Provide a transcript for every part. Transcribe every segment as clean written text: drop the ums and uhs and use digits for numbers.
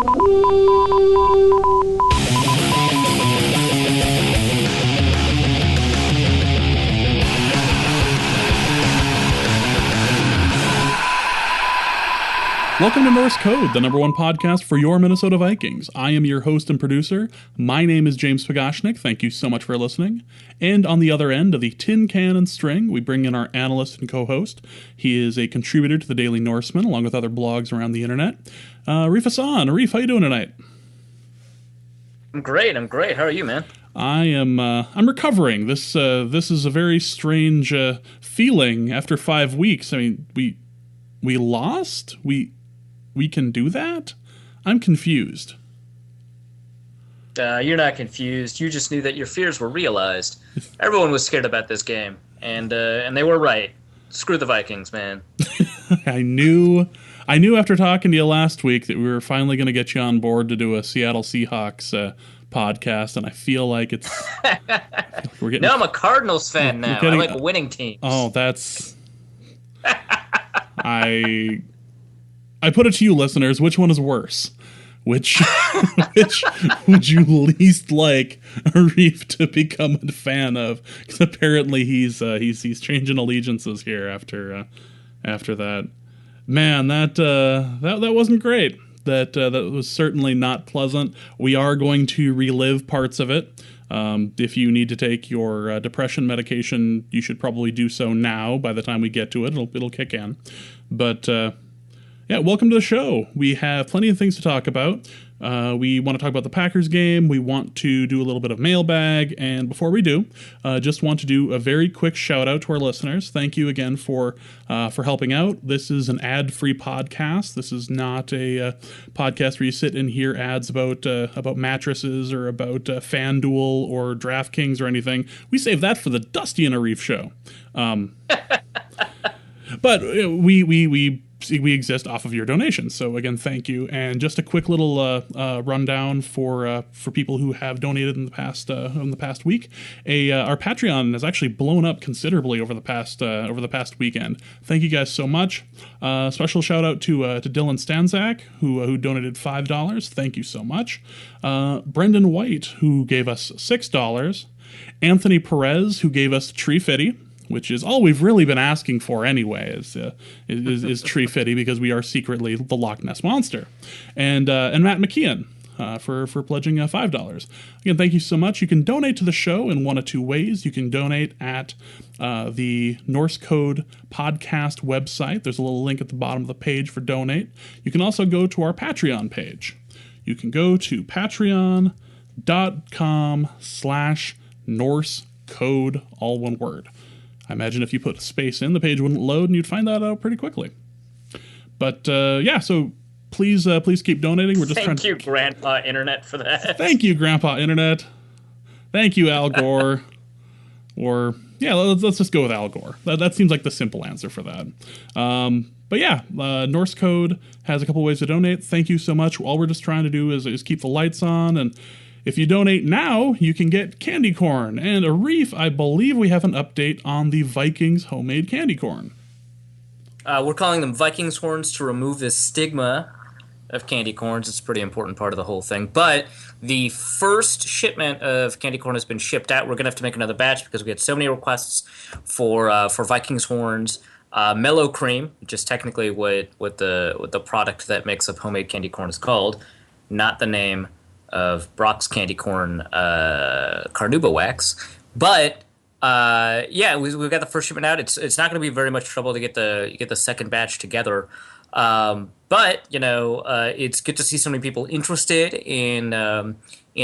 Welcome to Norse Code, the #1 podcast for your Minnesota Vikings. I am your host and producer. My name is James Pagashnik. Thank you so much for listening. And on the other end of the tin can and string, we bring in our analyst and co-host. He is a contributor to the Daily Norseman, along with other blogs around the internet. Arif Hassan. Arif, how you doing tonight? I'm great. How are you, man? I'm recovering. This is a very strange feeling after 5 weeks. I mean, we lost? We can do that? I'm confused. You're not confused. You just knew that your fears were realized. Everyone was scared about this game, and they were right. Screw the Vikings, man. I knew after talking to you last week that we were finally going to get you on board to do a Seattle Seahawks podcast, and I feel like we're getting. No, I'm a Cardinals fan now. I like winning teams. Oh, that's. I put it to you, listeners. Which one is worse? Which would you least like Arif to become a fan of? Because apparently he's changing allegiances here after that. Man, that wasn't great. That was certainly not pleasant. We are going to relive parts of it. If you need to take your depression medication, you should probably do so now. By the time we get to it, it'll kick in. But yeah, welcome to the show. We have plenty of things to talk about. We want to talk about the Packers game. We want to do a little bit of mailbag. And before we do, just want to do a very quick shout out to our listeners. Thank you again for helping out. This is an ad-free podcast. This is not a podcast where you sit and hear ads about mattresses or about FanDuel or DraftKings or anything. We save that for the Dusty and Arif show. But we exist off of your donations. So again, thank you. And just a quick little rundown for people who have donated in the past week. Our Patreon has actually blown up considerably over the past weekend. Thank you guys so much. Special shout out to Dylan Stanzak who donated $5. Thank you so much. Brendan White, who gave us $6. Anthony Perez, who gave us Tree Fitty, which is all we've really been asking for anyway, is Tree Fitty, because we are secretly the Loch Ness Monster. And Matt McKeon for pledging $5. Again, thank you so much. You can donate to the show in one of two ways. You can donate at the Norse Code podcast website. There's a little link at the bottom of the page for donate. You can also go to our Patreon page. You can go to patreon.com/Norse Code, all one word. I imagine if you put a space in, the page wouldn't load, and you'd find that out pretty quickly. But yeah, so please keep donating. We're just Thank you, Grandpa Internet, for that. Thank you, Grandpa Internet. Thank you, Al Gore. Or yeah, let's just go with Al Gore. That seems like the simple answer for that. But yeah, Norse Code has a couple ways to donate. Thank you so much. All we're just trying to do is keep the lights on, and if you donate now, you can get candy corn. And Arif, I believe we have an update on the Vikings homemade candy corn. We're calling them Vikings Horns to remove the stigma of candy corns. It's a pretty important part of the whole thing. But the first shipment of candy corn has been shipped out. We're going to have to make another batch because we had so many requests for Vikings Horns. Mellow Cream, which is technically what the product that makes up homemade candy corn is called, not the name of Brock's candy corn carnauba wax. But yeah, we've got the first shipment out. It's not going to be very much trouble to get the second batch together. But you know, it's good to see so many people interested in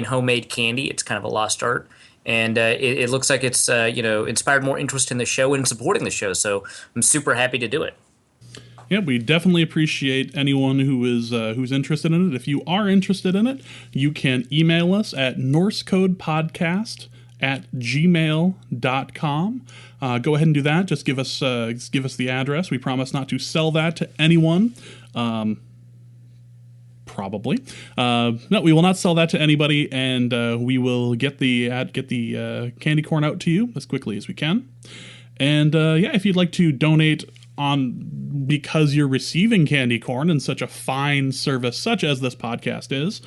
homemade candy. It's kind of a lost art, and it looks like it's inspired more interest in the show and supporting the show. So I'm super happy to do it. Yeah, we definitely appreciate anyone who's interested in it. If you are interested in it, you can email us at norsecodepodcast@gmail.com. Go ahead and do that. Just give us the address. We promise not to sell that to anyone. Probably. No, we will not sell that to anybody, and we will get the candy corn out to you as quickly as we can. And yeah, if you'd like to donate because you're receiving candy corn in such a fine service such as this podcast is,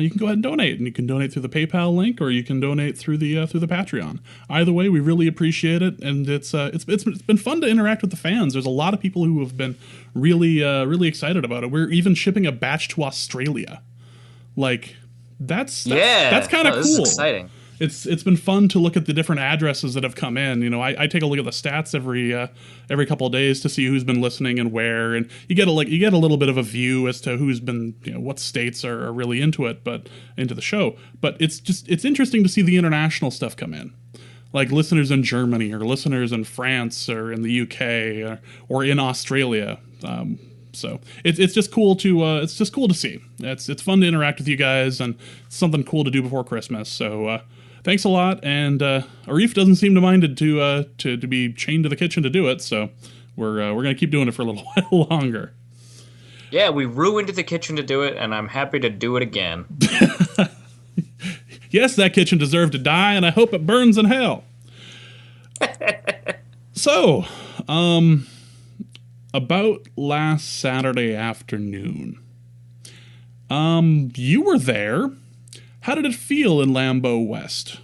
you can go ahead and donate, and you can donate through the PayPal link, or you can donate through the Patreon. Either way, we really appreciate it, and it's been fun to interact with the fans. There's a lot of people who have been really excited about it. We're even shipping a batch to Australia. Like that's kind of cool. This is exciting. It's been fun to look at the different addresses that have come in. You know, I take a look at the stats every couple of days to see who's been listening and where, and you get a little bit of a view as to who's been, you know, what states are really into it, but into the show. But it's interesting to see the international stuff come in, like listeners in Germany or listeners in France or in the UK or in Australia. So it's just cool to see. It's fun to interact with you guys, and it's something cool to do before Christmas. So. Thanks a lot, and Arif doesn't seem to mind it to be chained to the kitchen to do it, so we're gonna keep doing it for a little while longer. Yeah, we ruined the kitchen to do it, and I'm happy to do it again. Yes, that kitchen deserved to die, and I hope it burns in hell. So, about last Saturday afternoon, you were there. How did it feel in Lambeau West?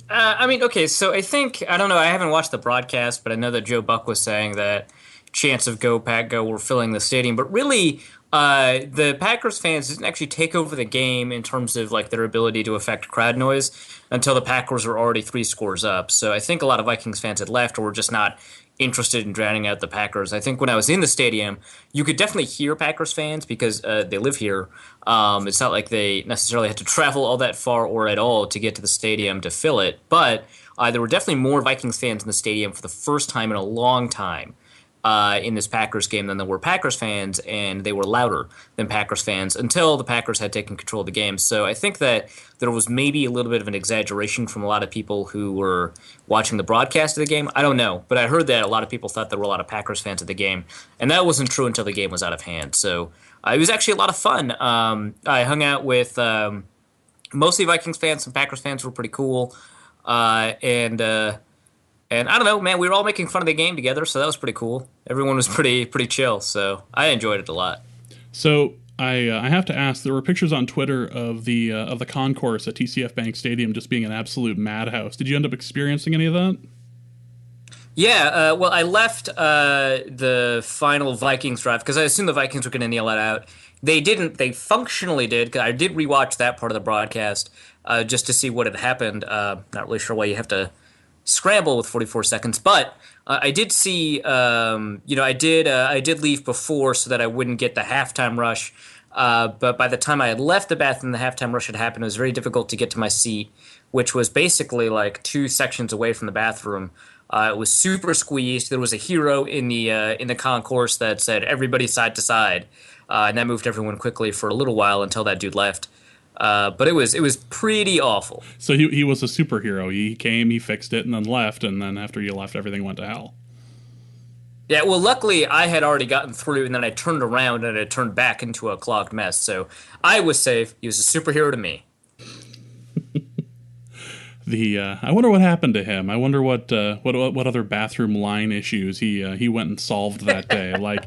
Okay, so I think, I don't know, I haven't watched the broadcast, but I know that Joe Buck was saying that chants of Go Pack Go were filling the stadium, but really, the Packers fans didn't actually take over the game in terms of like their ability to affect crowd noise until the Packers were already 3 scores up. So I think a lot of Vikings fans had left or were just not interested in drowning out the Packers. I think when I was in the stadium, you could definitely hear Packers fans because they live here. It's not like they necessarily had to travel all that far or at all to get to the stadium to fill it. But there were definitely more Vikings fans in the stadium for the first time in a long time in this Packers game than there were Packers fans, and they were louder than Packers fans until the Packers had taken control of the game. So I think that there was maybe a little bit of an exaggeration from a lot of people who were watching the broadcast of the game. I don't know, but I heard that a lot of people thought there were a lot of Packers fans at the game, and that wasn't true until the game was out of hand. So it was actually a lot of fun. I hung out with mostly Vikings fans. Some Packers fans were pretty cool, and I don't know, man, we were all making fun of the game together, so that was pretty cool. Everyone was pretty chill, so I enjoyed it a lot. So I have to ask, there were pictures on Twitter of the concourse at TCF Bank Stadium just being an absolute madhouse. Did you end up experiencing any of that? Yeah, well, I left the final Vikings drive because I assumed the Vikings were going to kneel it out. They didn't. They functionally did, because I did rewatch that part of the broadcast just to see what had happened. Not really sure why you have to scramble with 44 seconds, but I did see, I did leave before so that I wouldn't get the halftime rush, but by the time I had left the bathroom, the halftime rush had happened. It was very difficult to get to my seat, which was basically like 2 sections away from the bathroom. It was super squeezed. There was a hero in the concourse that said everybody side to side, and that moved everyone quickly for a little while until that dude left. But it was pretty awful. So he was a superhero. He came, he fixed it, and then left, and then after you left, everything went to hell. Yeah, well, luckily I had already gotten through, and then I turned around and it turned back into a clogged mess. So I was safe. He was a superhero to me. I wonder what happened to him. I wonder what other bathroom line issues he went and solved that day. Like,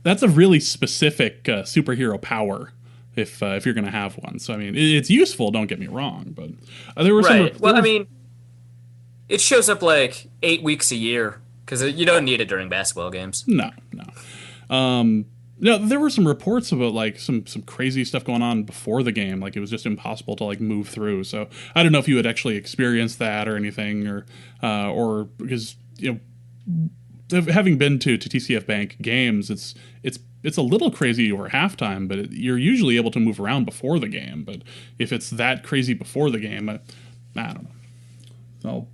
that's a really specific superhero power. If you're going to have one. So, I mean, it's useful, don't get me wrong, but there were some... Right. Well, I mean, it shows up like 8 weeks a year, because you don't need it during basketball games. No. There were some reports about, like, some crazy stuff going on before the game. Like, it was just impossible to, like, move through. So, I don't know if you had actually experienced that or anything, or because, you know, having been to TCF Bank games, it's a little crazy over halftime, but you're usually able to move around before the game. But if it's that crazy before the game, I don't know.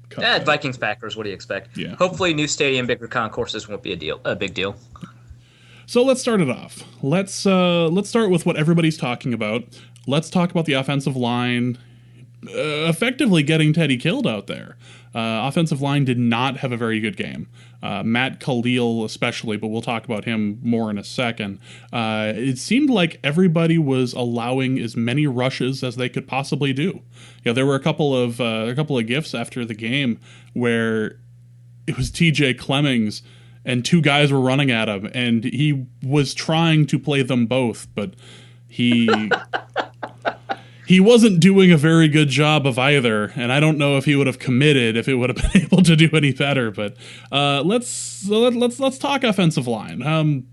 Vikings Packers. What do you expect? Yeah. Hopefully, new stadium, bigger concourses won't be a big deal. So let's start it off. Let's start with what everybody's talking about. Let's talk about the offensive line effectively getting Teddy killed out there. Offensive line did not have a very good game. Matt Khalil especially, but we'll talk about him more in a second. It seemed like everybody was allowing as many rushes as they could possibly do. There were a couple of gifs after the game where it was TJ Clemmings and two guys were running at him, and he was trying to play them both, but he wasn't doing a very good job of either, and I don't know if he would have committed if it would have been able to do any better. But let's talk offensive line.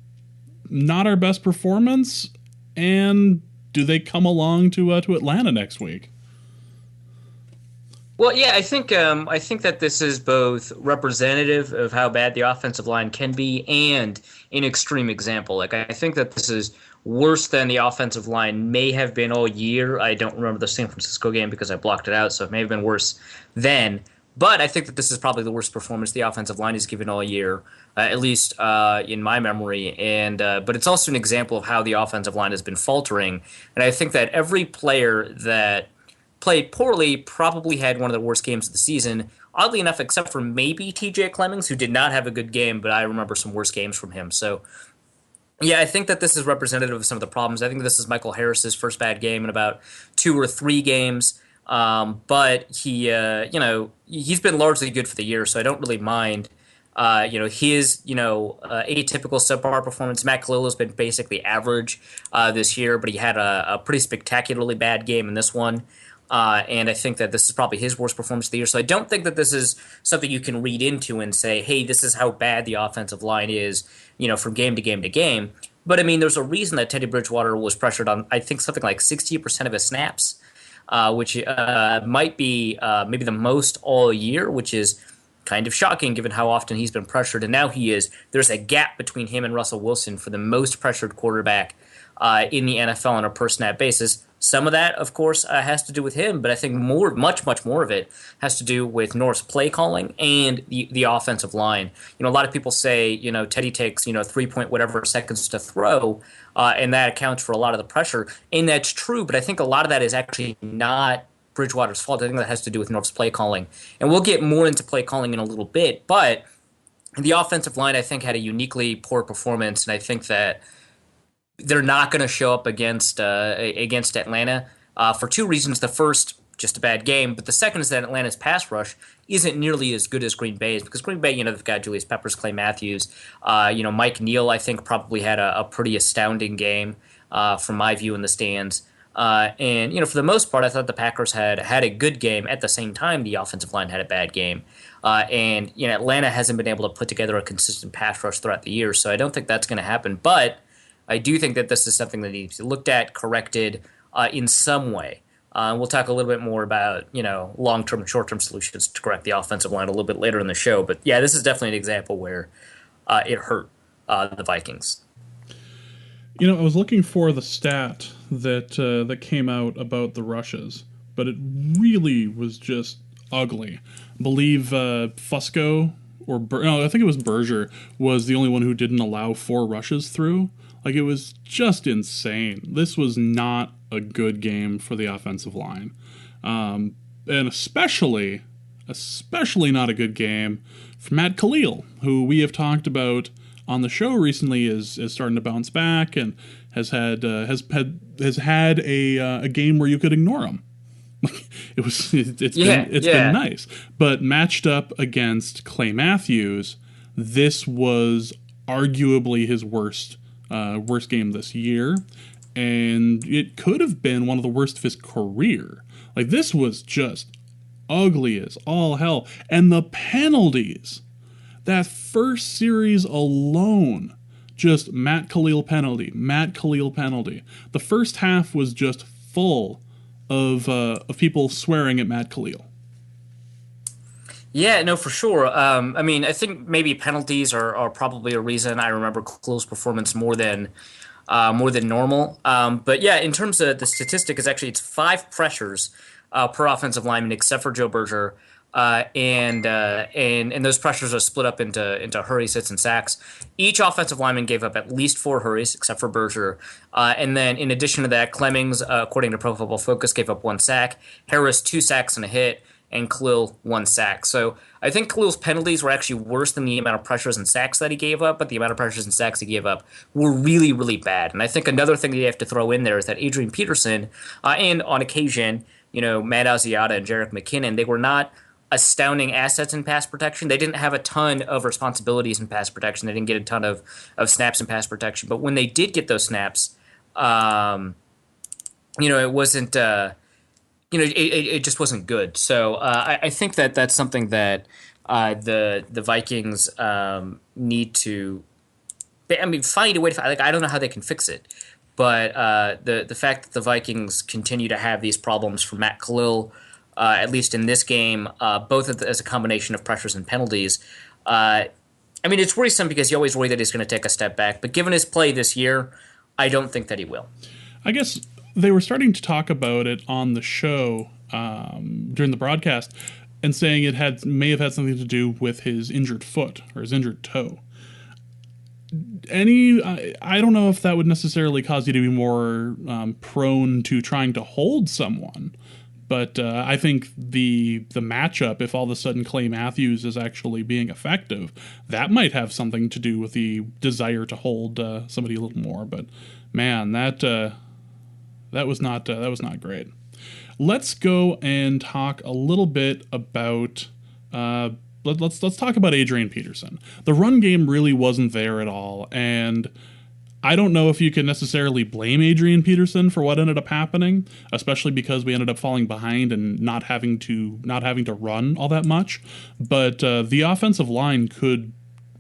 Not our best performance, and do they come along to Atlanta next week? Well, yeah, I think that this is both representative of how bad the offensive line can be and an extreme example. Like, I think that this is worse than the offensive line may have been all year. I don't remember the San Francisco game because I blocked it out, so it may have been worse then. But I think that this is probably the worst performance the offensive line has given all year, at least in my memory. But it's also an example of how the offensive line has been faltering. And I think that every player that played poorly probably had one of the worst games of the season. Oddly enough, except for maybe TJ Clemmings, who did not have a good game, but I remember some worse games from him. So, yeah, I think that this is representative of some of the problems. I think this is Michael Harris's first bad game in about 2 or 3 games. But he's been largely good for the year, so I don't really mind his atypical subpar performance. Matt Khalil has been basically average this year, but he had a pretty spectacularly bad game in this one. And I think that this is probably his worst performance of the year. So I don't think that this is something you can read into and say, hey, this is how bad the offensive line is, from game to game to game. But, I mean, there's a reason that Teddy Bridgewater was pressured on, I think, something like 60% of his snaps, which might be maybe the most all year, which is kind of shocking given how often he's been pressured. And now he is. There's a gap between him and Russell Wilson for the most pressured quarterback in the NFL on a per-snap basis. Some of that, of course, has to do with him, but I think much more of it has to do with North's play calling and the offensive line. A lot of people say, Teddy takes, 3 whatever seconds to throw, and that accounts for a lot of the pressure. And that's true, but I think a lot of that is actually not Bridgewater's fault. I think that has to do with North's play calling. And we'll get more into play calling in a little bit, but the offensive line, I think, had a uniquely poor performance, and I think that they're not going to show up against Atlanta for 2 reasons. The first, just a bad game, but the second is that Atlanta's pass rush isn't nearly as good as Green Bay's, because Green Bay, they've got Julius Peppers, Clay Matthews, Mike Neal, I think, probably had a pretty astounding game from my view in the stands. And for the most part, I thought the Packers had a good game. At the same time, the offensive line had a bad game. And Atlanta hasn't been able to put together a consistent pass rush throughout the year, so I don't think that's going to happen. But I do think that this is something that needs to be looked at, corrected in some way. We'll talk a little bit more about, long-term and short-term solutions to correct the offensive line a little bit later in the show. But, yeah, this is definitely an example where it hurt the Vikings. I was looking for the stat that came out about the rushes, but it really was just ugly. I believe Fusco, I think it was Berger, was the only one who didn't allow 4 rushes through. Like, it was just insane. This was not a good game for the offensive line. And especially not a good game for Matt Khalil, who we have talked about on the show recently is starting to bounce back and has had a game where you could ignore him. It's been nice. But matched up against Clay Matthews, this was arguably his worst game this year, and it could have been one of the worst of his career. Like, this was just ugly as all hell. And the penalties, that first series alone, just Matt Khalil penalty. The first half was just full of people swearing at Matt Khalil. Yeah, no, for sure. I think maybe penalties are probably a reason I remember Khalil's performance more than normal. But yeah, in terms of the statistic, it's 5 pressures per offensive lineman, except for Joe Berger, and those pressures are split up into hurries, hits, and sacks. Each offensive lineman gave up at least 4 hurries, except for Berger, and then in addition to that, Clemmings, according to Pro Football Focus, gave up 1 sack. Harris 2 sacks and a hit, and Khalil 1 sack. So I think Khalil's penalties were actually worse than the amount of pressures and sacks that he gave up, but the amount of pressures and sacks he gave up were really, really bad. And I think another thing that you have to throw in there is that Adrian Peterson and on occasion, Matt Asiata and Jerick McKinnon, they were not astounding assets in pass protection. They didn't have a ton of responsibilities in pass protection. They didn't get a ton of snaps in pass protection. But when they did get those snaps, it wasn't. It just wasn't good. So I think that's something that the Vikings need to. Find a way to. I don't know how they can fix it, but the fact that the Vikings continue to have these problems for Matt Khalil, at least in this game, both as a combination of pressures and penalties. It's worrisome because you always worry that he's going to take a step back. But given his play this year, I don't think that he will. I guess they were starting to talk about it on the show during the broadcast and saying it may have had something to do with his injured foot or his injured toe. I don't know if that would necessarily cause you to be more prone to trying to hold someone, but I think the matchup, if all of a sudden Clay Matthews is actually being effective, that might have something to do with the desire to hold somebody a little more. But man, that was not great. Let's go and talk a little bit about. Let's talk about Adrian Peterson. The run game really wasn't there at all, and I don't know if you can necessarily blame Adrian Peterson for what ended up happening, especially because we ended up falling behind and not having to run all that much. But the offensive line could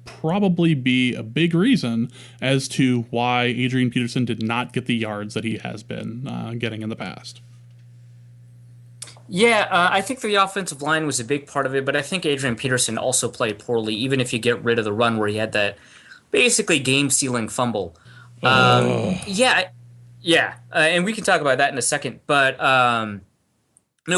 probably be a big reason as to why Adrian Peterson did not get the yards that he has been getting in the past. Yeah, I think the offensive line was a big part of it, but I think Adrian Peterson also played poorly, even if you get rid of the run where he had that basically game-sealing fumble. Yeah, and we can talk about that in a second. But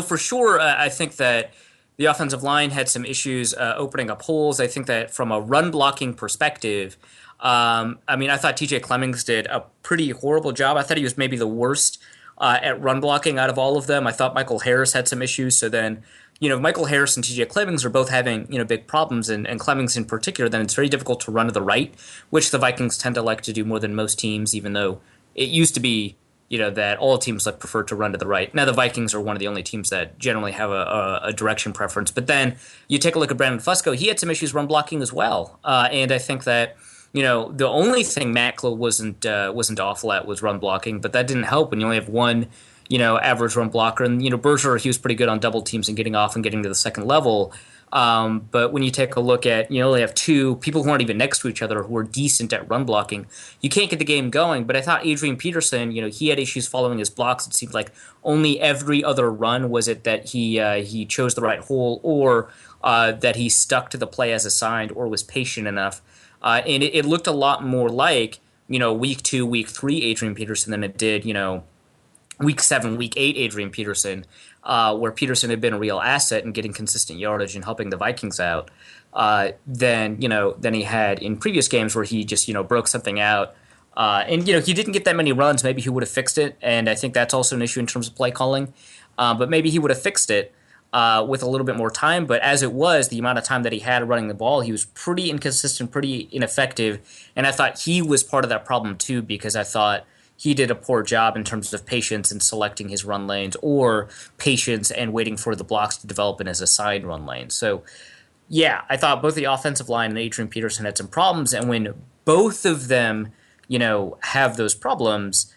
for sure, I think that the offensive line had some issues opening up holes. I think that from a run-blocking perspective, I thought TJ Clemmings did a pretty horrible job. I thought he was maybe the worst at run blocking out of all of them. I thought Michael Harris had some issues. So then, Michael Harris and TJ Clemmings are both having, big problems, and Clemmings in particular, then it's very difficult to run to the right, which the Vikings tend to like to do more than most teams, even though it used to be, that all teams prefer to run to the right. Now the Vikings are one of the only teams that generally have a direction preference. But then you take a look at Brandon Fusco, he had some issues run blocking as well. And I think that, the only thing Matt Khalil wasn't awful at was run blocking, but that didn't help when you only have one, average run blocker. And, Berger, he was pretty good on double teams and getting off and getting to the second level. But when you take a look at, you only have two people who aren't even next to each other who are decent at run blocking, you can't get the game going. But I thought Adrian Peterson, he had issues following his blocks. It seemed like only every other run was it that he chose the right hole, or that he stuck to the play as assigned, or was patient enough. And it looked a lot more like, week 2, week 3 Adrian Peterson than it did, week 7, week 8 Adrian Peterson, where Peterson had been a real asset in getting consistent yardage and helping the Vikings out, than he had in previous games where he just, broke something out. And he didn't get that many runs. Maybe he would have fixed it. And I think that's also an issue in terms of play calling. But maybe he would have fixed it with a little bit more time. But as it was, the amount of time that he had running the ball, he was pretty inconsistent, pretty ineffective. And I thought he was part of that problem too, because I thought he did a poor job in terms of patience in selecting his run lanes, or patience and waiting for the blocks to develop in his assigned run lane. So, yeah, I thought both the offensive line and Adrian Peterson had some problems. And when both of them, have those problems,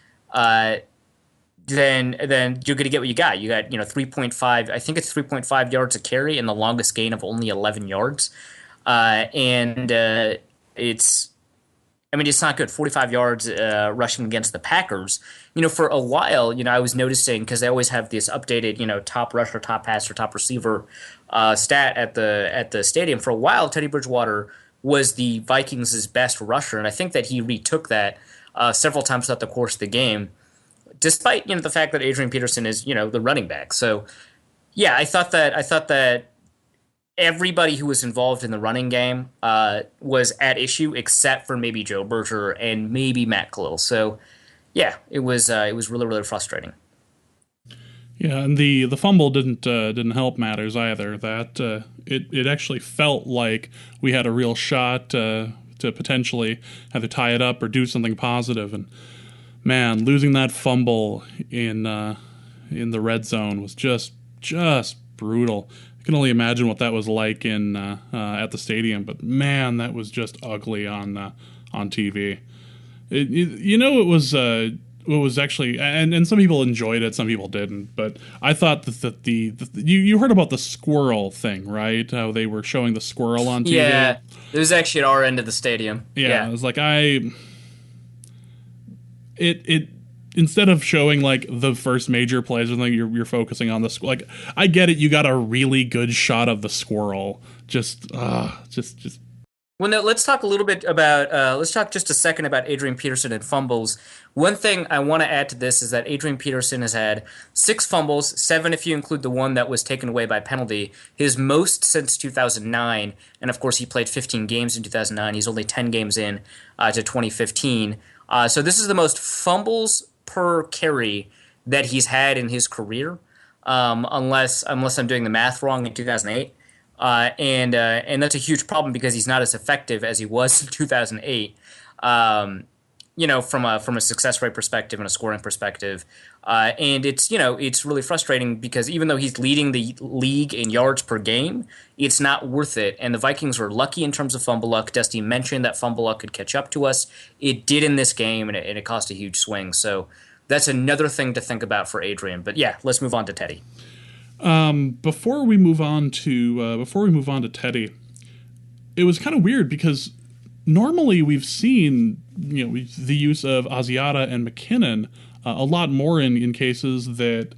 then you're going to get what you got. You got, 3.5, I think it's 3.5 yards a carry and the longest gain of only 11 yards. It's not good. 45 yards rushing against the Packers. For a while, I was noticing, because they always have this updated, top rusher, top passer, top receiver stat at the stadium. For a while, Teddy Bridgewater was the Vikings' best rusher, and I think that he retook that several times throughout the course of the game, despite the fact that Adrian Peterson is the running back. So yeah, I thought that everybody who was involved in the running game was at issue, except for maybe Joe Berger and maybe Matt Khalil. So yeah, it was really, really frustrating. Yeah, and the fumble didn't help matters either. That it actually felt like we had a real shot to potentially either tie it up or do something positive. And man, losing that fumble in the red zone was just brutal. can only imagine what that was like in at the stadium. But man, that was just ugly on TV. It was actually, and some people enjoyed it, some people didn't. But I thought that you heard about the squirrel thing, right? How they were showing the squirrel on TV. Yeah, it was actually at our end of the stadium. Yeah. It was like it instead of showing like the first major plays or something, you're focusing on the like. I get it. You got a really good shot of the squirrel. Just. Well, no, let's talk a little bit about, let's talk just a second about Adrian Peterson and fumbles. One thing I want to add to this is that Adrian Peterson has had 6 fumbles, 7 if you include the one that was taken away by penalty, his most since 2009. And of course, he played 15 games in 2009. He's only 10 games in to 2015. So this is the most fumbles per carry that he's had in his career, unless I'm doing the math wrong in 2008. And that's a huge problem because he's not as effective as he was in 2008. From a success rate perspective and a scoring perspective, and it's really frustrating because even though he's leading the league in yards per game, it's not worth it. And the Vikings were lucky in terms of fumble luck. Dusty mentioned that fumble luck could catch up to us. It did in this game, and it caused a huge swing. So that's another thing to think about for Adrian. But yeah, let's move on to Teddy. Before we move on to Teddy, it was kind of weird because normally we've seen the use of Asiata and McKinnon a lot more in cases that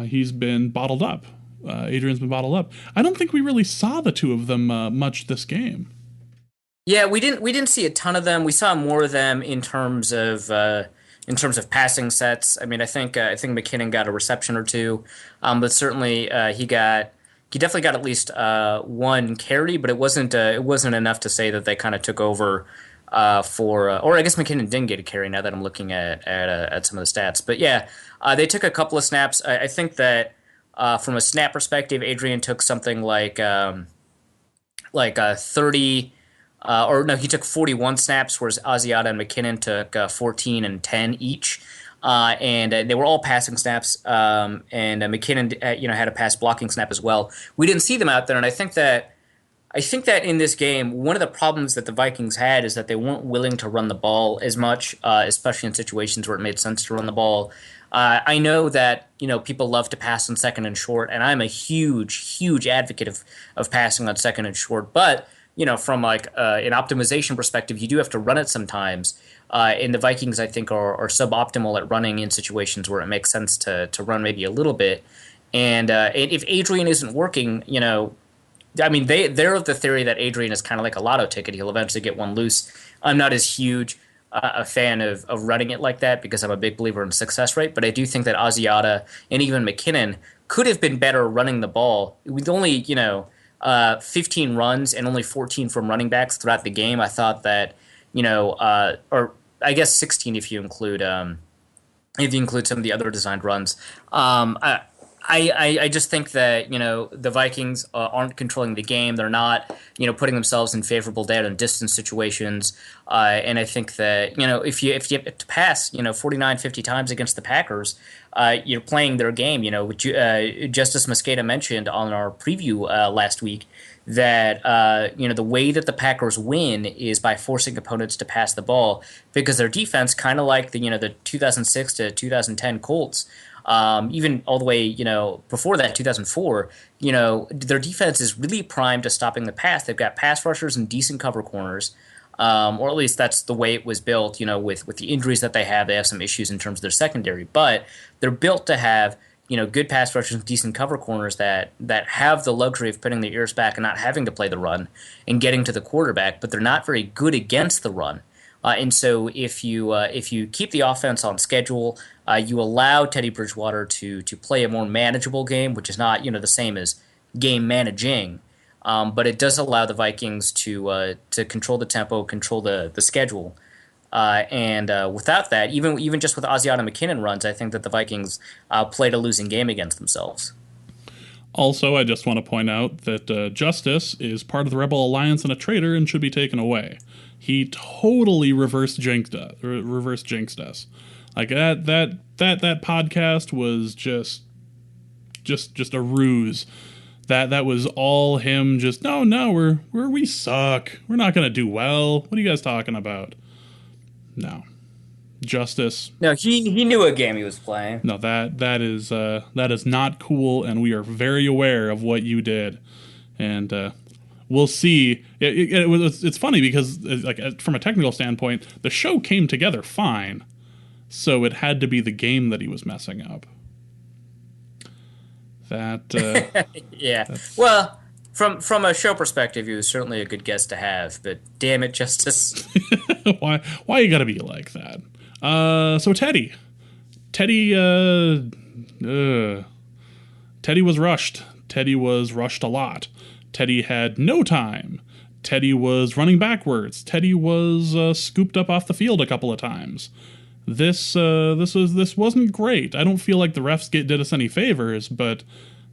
he's been bottled up. Adrian's been bottled up. I don't think we really saw the two of them much this game. Yeah, we didn't see a ton of them. We saw more of them in terms of passing sets. I mean, I think McKinnon got a reception or two, but certainly he definitely got at least one carry, but it wasn't enough to say that they kind of took over or I guess McKinnon didn't get a carry now that I'm looking at some of the stats. But yeah, they took a couple of snaps. I think that from a snap perspective, Adrian took something like 30. He took 41 snaps, whereas Asiata and McKinnon took 14 and 10 each. And they were all passing snaps, and McKinnon had a pass blocking snap as well. We didn't see them out there, and I think that in this game, one of the problems that the Vikings had is that they weren't willing to run the ball as much, especially in situations where it made sense to run the ball. I know that people love to pass on second and short, and I'm a huge advocate of passing on second and short, but from like an optimization perspective, you do have to run it sometimes. And the Vikings, I think, are suboptimal at running in situations where it makes sense to run maybe a little bit. And if Adrian isn't working, I mean, they're of the theory that Adrian is kind of like a lotto ticket. He'll eventually get one loose. I'm not as huge a fan of running it like that because I'm a big believer in success rate. But I do think that Asiata and even McKinnon could have been better running the ball. With only, 15 runs and only 14 from running backs throughout the game, I thought that, or I guess 16 if you include some of the other designed runs. I just think that the Vikings aren't controlling the game. They're not putting themselves in favorable down and distance situations. And I think that if you have to pass 49, 50 times against the Packers, you're playing their game. Justis Mosqueda mentioned on our preview last week that the way that the Packers win is by forcing opponents to pass the ball because their defense, kind of like the 2006 to 2010 Colts. Even all the way, before that, 2004, their defense is really primed to stopping the pass. They've got pass rushers and decent cover corners, or at least that's the way it was built. With the injuries that they have some issues in terms of their secondary, but they're built to have good pass rushers and decent cover corners that have the luxury of putting their ears back and not having to play the run and getting to the quarterback, but they're not very good against the run. And so if you keep the offense on schedule, you allow Teddy Bridgewater to play a more manageable game, which is not the same as game managing, but it does allow the Vikings to control the tempo, control the schedule, and without that, even just with Asiata and McKinnon runs, I think that the Vikings played a losing game against themselves. Also, I just want to point out that Justis is part of the Rebel Alliance and a traitor and should be taken away. He totally reverse-jinx'd us. Like that podcast was just a ruse That was all him just, no, we suck. We're not going to do well. What are you guys talking about? No. Justis. No, he knew what game he was playing. No, that is not cool, and we are very aware of what you did. And we'll see. It's funny because, like, from a technical standpoint, the show came together fine. So it had to be the game that he was messing up. Yeah. Well, from a show perspective, he was certainly a good guest to have. But damn it, Justis. Why you gotta be like that? So Teddy was rushed. Teddy was rushed a lot. Teddy had no time. Teddy was running backwards. Teddy was scooped up off the field a couple of times. This wasn't great. I don't feel like the refs did us any favors, but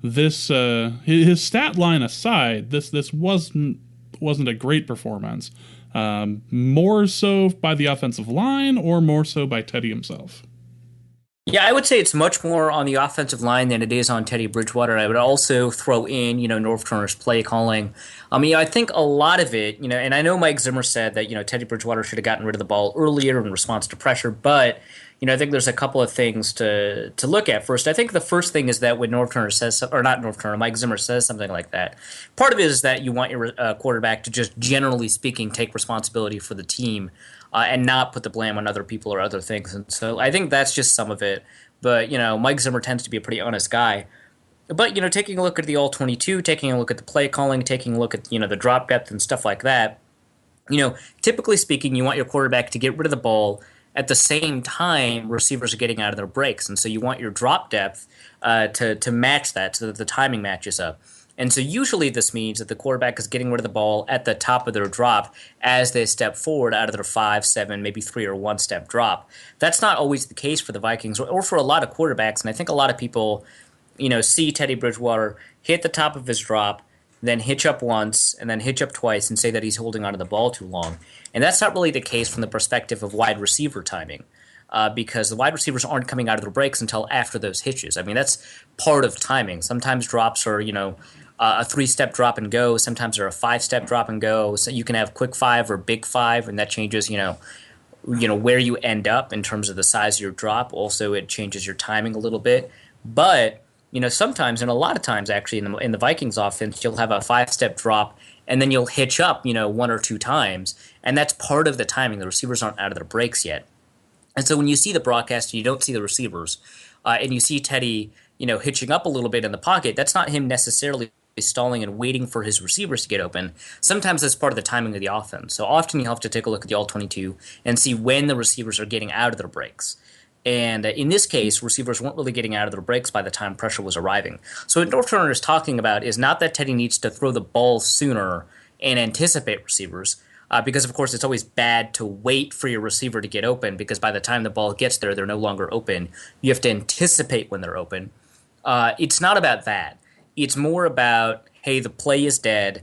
this his stat line aside, this wasn't a great performance. More so by the offensive line, or more so by Teddy himself? Yeah, I would say it's much more on the offensive line than it is on Teddy Bridgewater. I would also throw in, Norv Turner's play calling. I think a lot of it, and I know Mike Zimmer said that, Teddy Bridgewater should have gotten rid of the ball earlier in response to pressure, but, I think there's a couple of things to look at. First, I think the first thing is that when Norv Turner says, or not Norv Turner, Mike Zimmer says something like that, part of it is that you want your quarterback to just, generally speaking, take responsibility for the team and not put the blame on other people or other things. And so I think that's just some of it. But, Mike Zimmer tends to be a pretty honest guy. But, taking a look at the All-22, taking a look at the play calling, taking a look at, the drop depth and stuff like that, typically speaking, you want your quarterback to get rid of the ball at the same time receivers are getting out of their breaks. And so you want your drop depth to match that so that the timing matches up. And so usually this means that the quarterback is getting rid of the ball at the top of their drop as they step forward out of their 5, 7, maybe 3 or 1 step drop. That's not always the case for the Vikings or for a lot of quarterbacks. And I think a lot of people, see Teddy Bridgewater hit the top of his drop, then hitch up once, and then hitch up twice and say that he's holding onto the ball too long. And that's not really the case from the perspective of wide receiver timing. Because the wide receivers aren't coming out of their breaks until after those hitches. That's part of timing. Sometimes drops are, a 3-step drop and go. Sometimes they're a 5-step drop and go. So you can have quick 5 or big 5, and that changes, where you end up in terms of the size of your drop. Also, it changes your timing a little bit. But, sometimes, and a lot of times actually in the Vikings offense, you'll have a 5-step drop, and then you'll hitch up, 1 or 2 times. And that's part of the timing. The receivers aren't out of their breaks yet. And so when you see the broadcast and you don't see the receivers, and you see Teddy, hitching up a little bit in the pocket, that's not him necessarily stalling and waiting for his receivers to get open. Sometimes that's part of the timing of the offense. So often you have to take a look at the All-22 and see when the receivers are getting out of their breaks. And in this case, receivers weren't really getting out of their breaks by the time pressure was arriving. So what Norv Turner is talking about is not that Teddy needs to throw the ball sooner and anticipate receivers, because, of course, it's always bad to wait for your receiver to get open because by the time the ball gets there, they're no longer open. You have to anticipate when they're open. It's not about that. It's more about, hey, the play is dead.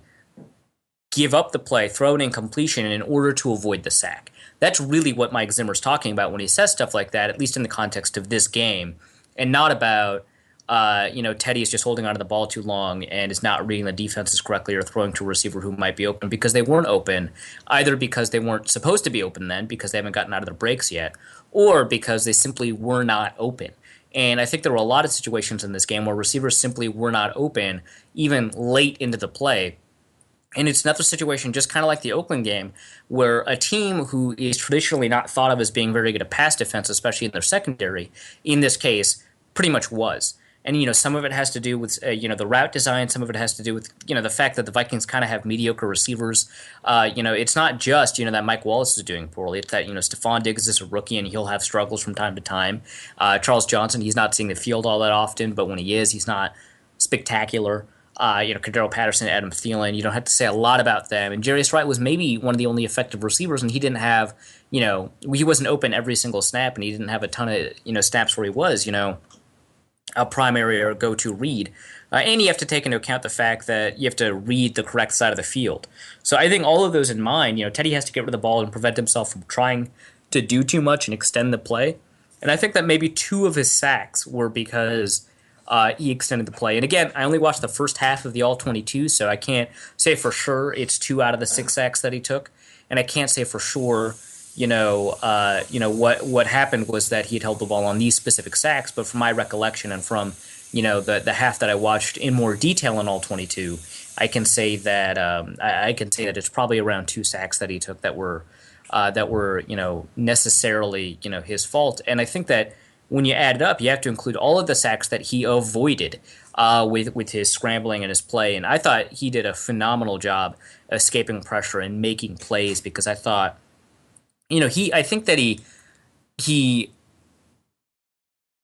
Give up the play, throw an incompletion in order to avoid the sack. That's really what Mike Zimmer's talking about when he says stuff like that, at least in the context of this game, and not about, Teddy is just holding onto the ball too long and is not reading the defenses correctly or throwing to a receiver who might be open because they weren't open, either because they weren't supposed to be open then because they haven't gotten out of their breaks yet, or because they simply were not open. And I think there were a lot of situations in this game where receivers simply were not open, even late into the play. And it's another situation just kind of like the Oakland game where a team who is traditionally not thought of as being very good at pass defense, especially in their secondary, in this case, pretty much was. And, some of it has to do with, the route design. Some of it has to do with, the fact that the Vikings kind of have mediocre receivers. It's not just, that Mike Wallace is doing poorly. It's that, Stephon Diggs is a rookie and he'll have struggles from time to time. Charles Johnson, he's not seeing the field all that often, but when he is, he's not spectacular. Cordero Patterson, Adam Thielen, you don't have to say a lot about them. And Jarius Wright was maybe one of the only effective receivers, and he didn't have, he wasn't open every single snap, and he didn't have a ton of, snaps where he was, a primary or go-to read. And you have to take into account the fact that you have to read the correct side of the field. So I think all of those in mind, Teddy has to get rid of the ball and prevent himself from trying to do too much and extend the play. And I think that maybe 2 of his sacks were because he extended the play. And again, I only watched the first half of the All-22, so I can't say for sure it's 2 out of the 6 sacks that he took, and I can't say for sure, what happened was that he had held the ball on these specific sacks. But from my recollection and from the half that I watched in more detail in All-22, I can say that it's probably around 2 sacks that he took that were necessarily his fault. And I think that when you add it up, you have to include all of the sacks that he avoided with his scrambling and his play. And I thought he did a phenomenal job escaping pressure and making plays, because I thought, I think that he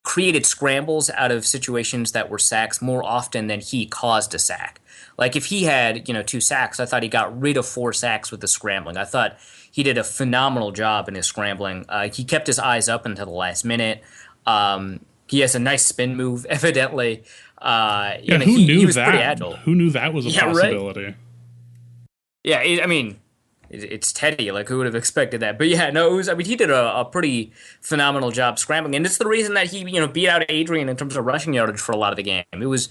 created scrambles out of situations that were sacks more often than he caused a sack. Like if he had 2 sacks, I thought he got rid of 4 sacks with the scrambling. I thought he did a phenomenal job in his scrambling. He kept his eyes up until the last minute. He has a nice spin move, evidently. He was pretty agile. Who knew that was a possibility? Right? Yeah, it's Teddy. Like, who would have expected that? But yeah, no, he did a pretty phenomenal job scrambling, and it's the reason that he beat out Adrian in terms of rushing yardage for a lot of the game. It was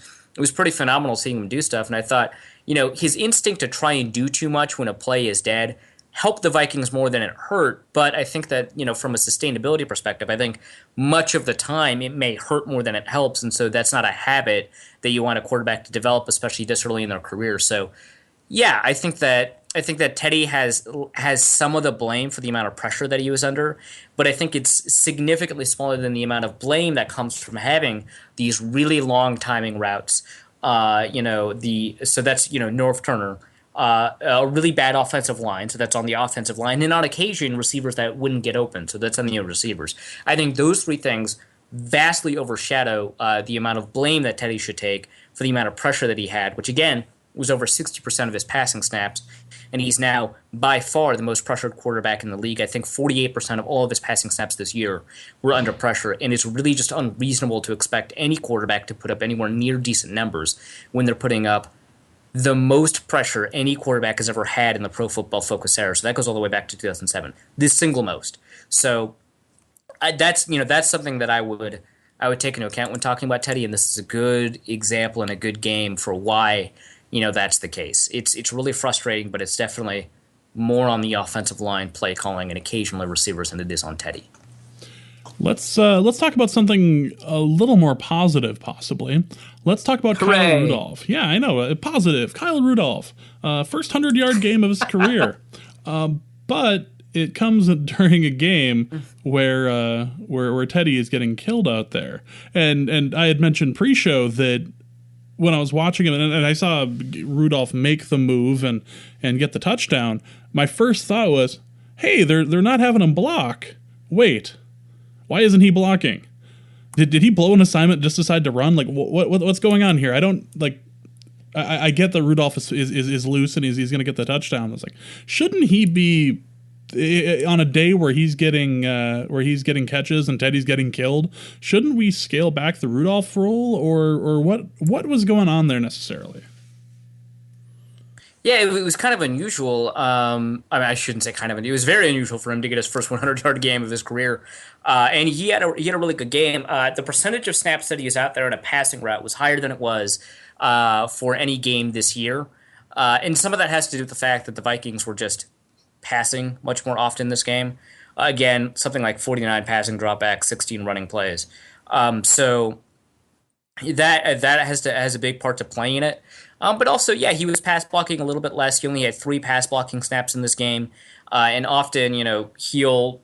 pretty phenomenal seeing him do stuff, and I thought his instinct to try and do too much when a play is dead helped the Vikings more than it hurt. But I think that from a sustainability perspective, I think much of the time it may hurt more than it helps, and so that's not a habit that you want a quarterback to develop, especially this early in their career. So yeah, I think that Teddy has some of the blame for the amount of pressure that he was under, but I think it's significantly smaller than the amount of blame that comes from having these really long timing routes. So that's North Turner, a really bad offensive line, so that's on the offensive line, and on occasion receivers that wouldn't get open, so that's on the receivers. I think those 3 things vastly overshadow the amount of blame that Teddy should take for the amount of pressure that he had, which again was over 60% of his passing snaps, and he's now by far the most pressured quarterback in the league. I think 48% of all of his passing snaps this year were under pressure, and it's really just unreasonable to expect any quarterback to put up anywhere near decent numbers when they're putting up the most pressure any quarterback has ever had in the Pro Football Focus era. So that goes all the way back to 2007, the single most. So that's something that I would take into account when talking about Teddy, and this is a good example and a good game for why that's the case. It's really frustrating, but it's definitely more on the offensive line, play calling, and occasionally receivers than it is on Teddy. Let's talk about something a little more positive, possibly. Let's talk about Kyle Rudolph. Yeah, I know, positive. Kyle Rudolph, first 100-yard game of his career, but it comes during a game where Teddy is getting killed out there, and I had mentioned pre-show that when I was watching it and I saw Rudolph make the move and get the touchdown, my first thought was, hey, they're not having him block. Wait, why isn't he blocking? Did he blow an assignment, just decide to run? Like, what's going on here? I don't, like, I get that Rudolph is loose and he's going to get the touchdown. I was like, shouldn't he be on a day where he's getting catches and Teddy's getting killed? Shouldn't we scale back the Rudolph role, or what was going on there necessarily? Yeah, it was kind of unusual. I shouldn't say kind of. It was very unusual for him to get his first 100-yard game of his career, and he had a really good game. The percentage of snaps that he was out there in a passing route was higher than it was for any game this year, and some of that has to do with the fact that the Vikings were just passing much more often this game. Again, something like 49 passing dropbacks, 16 running plays. So that has a big part to play in it. But also, yeah, he was pass blocking a little bit less. He only had 3 pass blocking snaps in this game. And often, he'll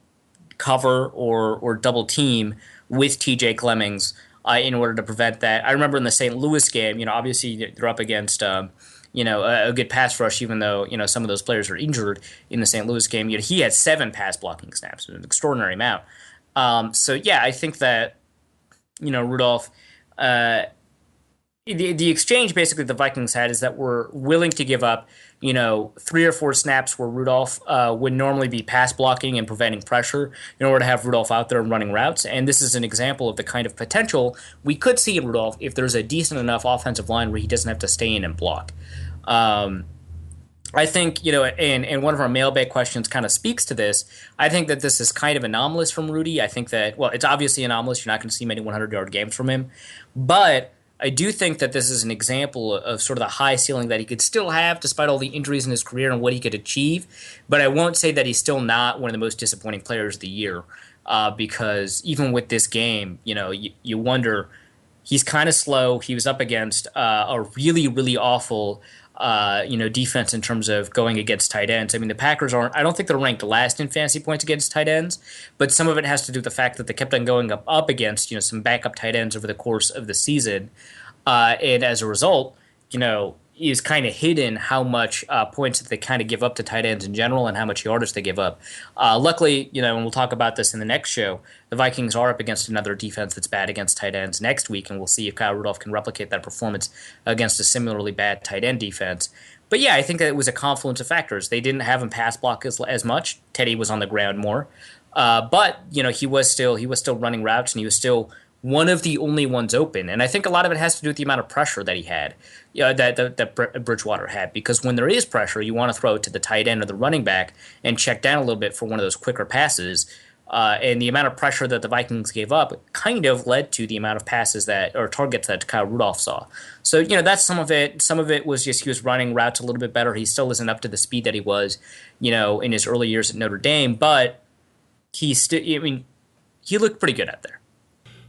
cover or double team with TJ Clemmings in order to prevent that. I remember in the St. Louis game, obviously they're up against a good pass rush, even though, some of those players are injured in the St. Louis game. He had 7 pass blocking snaps, an extraordinary amount. So, yeah, I think that, Rudolph, the exchange basically the Vikings had is that we're willing to give up, 3 or 4 snaps where Rudolph would normally be pass blocking and preventing pressure in order to have Rudolph out there and running routes. And this is an example of the kind of potential we could see in Rudolph if there's a decent enough offensive line where he doesn't have to stay in and block. I think, and one of our mailbag questions kind of speaks to this. I think that this is kind of anomalous from Rudy. I think that, well, it's obviously anomalous. You're not going to see many 100-yard games from him. But I do think that this is an example of sort of the high ceiling that he could still have despite all the injuries in his career and what he could achieve. But I won't say that he's still not one of the most disappointing players of the year because even with this game, you wonder he's kind of slow. He was up against a really, really awful defense in terms of going against tight ends. I mean, the Packers I don't think they're ranked last in fantasy points against tight ends, but some of it has to do with the fact that they kept on going up against, some backup tight ends over the course of the season. And as a result, is kind of hidden how much points that they kind of give up to tight ends in general and how much yardage they give up. Luckily, and we'll talk about this in the next show, the Vikings are up against another defense that's bad against tight ends next week, and we'll see if Kyle Rudolph can replicate that performance against a similarly bad tight end defense. But yeah, I think that it was a confluence of factors. They didn't have him pass block as much. Teddy was on the ground more. But he was still running routes, and he was still one of the only ones open. And I think a lot of it has to do with the amount of pressure that he had, that Bridgewater had. Because when there is pressure, you want to throw it to the tight end or the running back and check down a little bit for one of those quicker passes. And the amount of pressure that the Vikings gave up kind of led to the amount of passes or targets that Kyle Rudolph saw. So, that's some of it. Some of it was just he was running routes a little bit better. He still isn't up to the speed that he was, in his early years at Notre Dame. But he looked pretty good out there.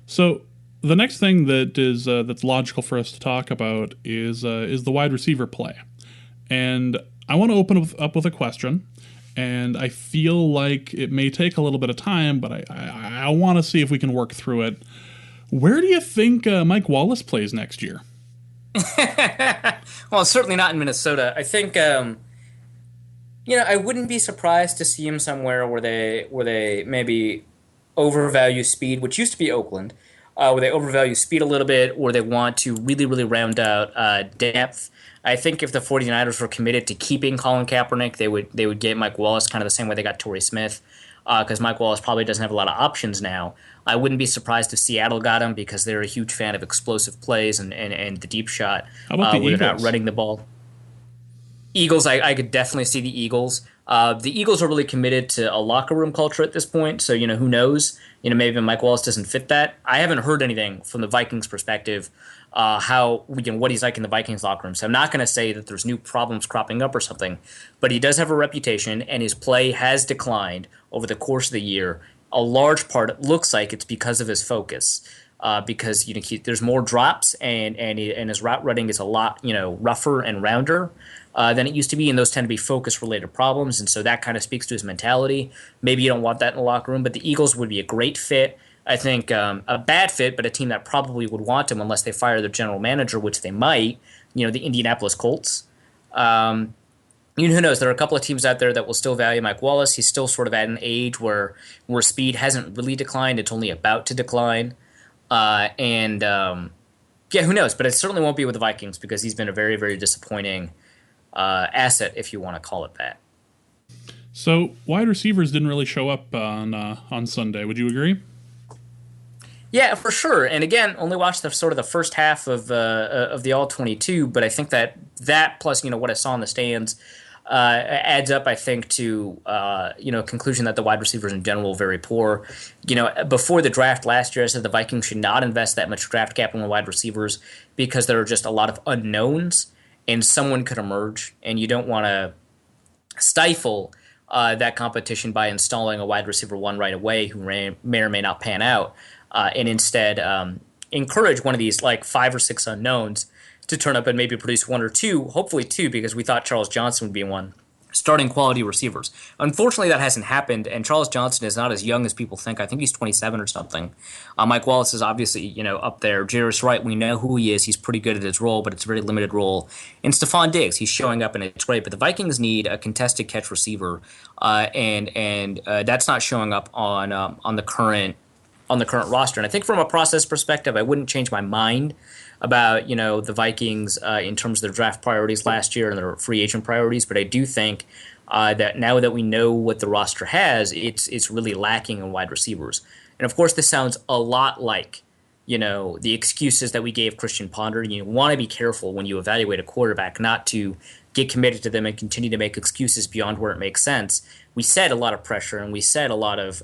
So the next thing that is that's logical for us to talk about is the wide receiver play, and I want to open up with a question, and I feel like it may take a little bit of time, but I want to see if we can work through it. Where do you think Mike Wallace plays next year? Well, certainly not in Minnesota. I think I wouldn't be surprised to see him somewhere where they maybe overvalue speed, which used to be Oakland, where they overvalue speed a little bit, or they want to really, really round out depth. I think if the 49ers were committed to keeping Colin Kaepernick, they would get Mike Wallace kind of the same way they got Torrey Smith, because Mike Wallace probably doesn't have a lot of options now. I wouldn't be surprised if Seattle got him because they're a huge fan of explosive plays and the deep shot. How about the Eagles? Without running the ball. Eagles, I could definitely see the Eagles. The Eagles are really committed to a locker room culture at this point, so who knows? Maybe Mike Wallace doesn't fit that. I haven't heard anything from the Vikings' perspective what he's like in the Vikings locker room. So I'm not going to say that there's new problems cropping up or something, but he does have a reputation, and his play has declined over the course of the year. A large part, it looks like, it's because of his focus. Because there's more drops and his route running is a lot rougher and rounder than it used to be, and those tend to be focus related problems, and so that kind of speaks to his mentality. Maybe you don't want that in the locker room, but the Eagles would be a great fit. I think a bad fit, but a team that probably would want him unless they fire their general manager, which they might. The Indianapolis Colts. Who knows? There are a couple of teams out there that will still value Mike Wallace. He's still sort of at an age where speed hasn't really declined; it's only about to decline. Who knows? But it certainly won't be with the Vikings because he's been a very, very disappointing asset, if you want to call it that. So wide receivers didn't really show up on Sunday. Would you agree? Yeah, for sure. And again, only watched the first half of the All-22, but I think that plus what I saw in the stands adds up, I think, to conclusion that the wide receivers in general are very poor. Before the draft last year, I said the Vikings should not invest that much draft capital in wide receivers because there are just a lot of unknowns, and someone could emerge, and you don't want to stifle that competition by installing a wide receiver one right away who may or may not pan out, and instead encourage one of these 5 or 6 unknowns to turn up and maybe produce 1 or 2, hopefully 2, because we thought Charles Johnson would be one, starting quality receivers. Unfortunately, that hasn't happened, and Charles Johnson is not as young as people think. I think he's 27 or something. Mike Wallace is obviously, up there. Jarius Wright, we know who he is. He's pretty good at his role, but it's a very limited role. And Stephon Diggs, he's showing up, and it's great. But the Vikings need a contested catch receiver, and that's not showing up on the current roster. And I think from a process perspective, I wouldn't change my mind about the Vikings in terms of their draft priorities last year and their free agent priorities, but I do think that now that we know what the roster has, it's really lacking in wide receivers. And of course, this sounds a lot like the excuses that we gave Christian Ponder. You want to be careful when you evaluate a quarterback not to get committed to them and continue to make excuses beyond where it makes sense. We said a lot of pressure, and we said a lot of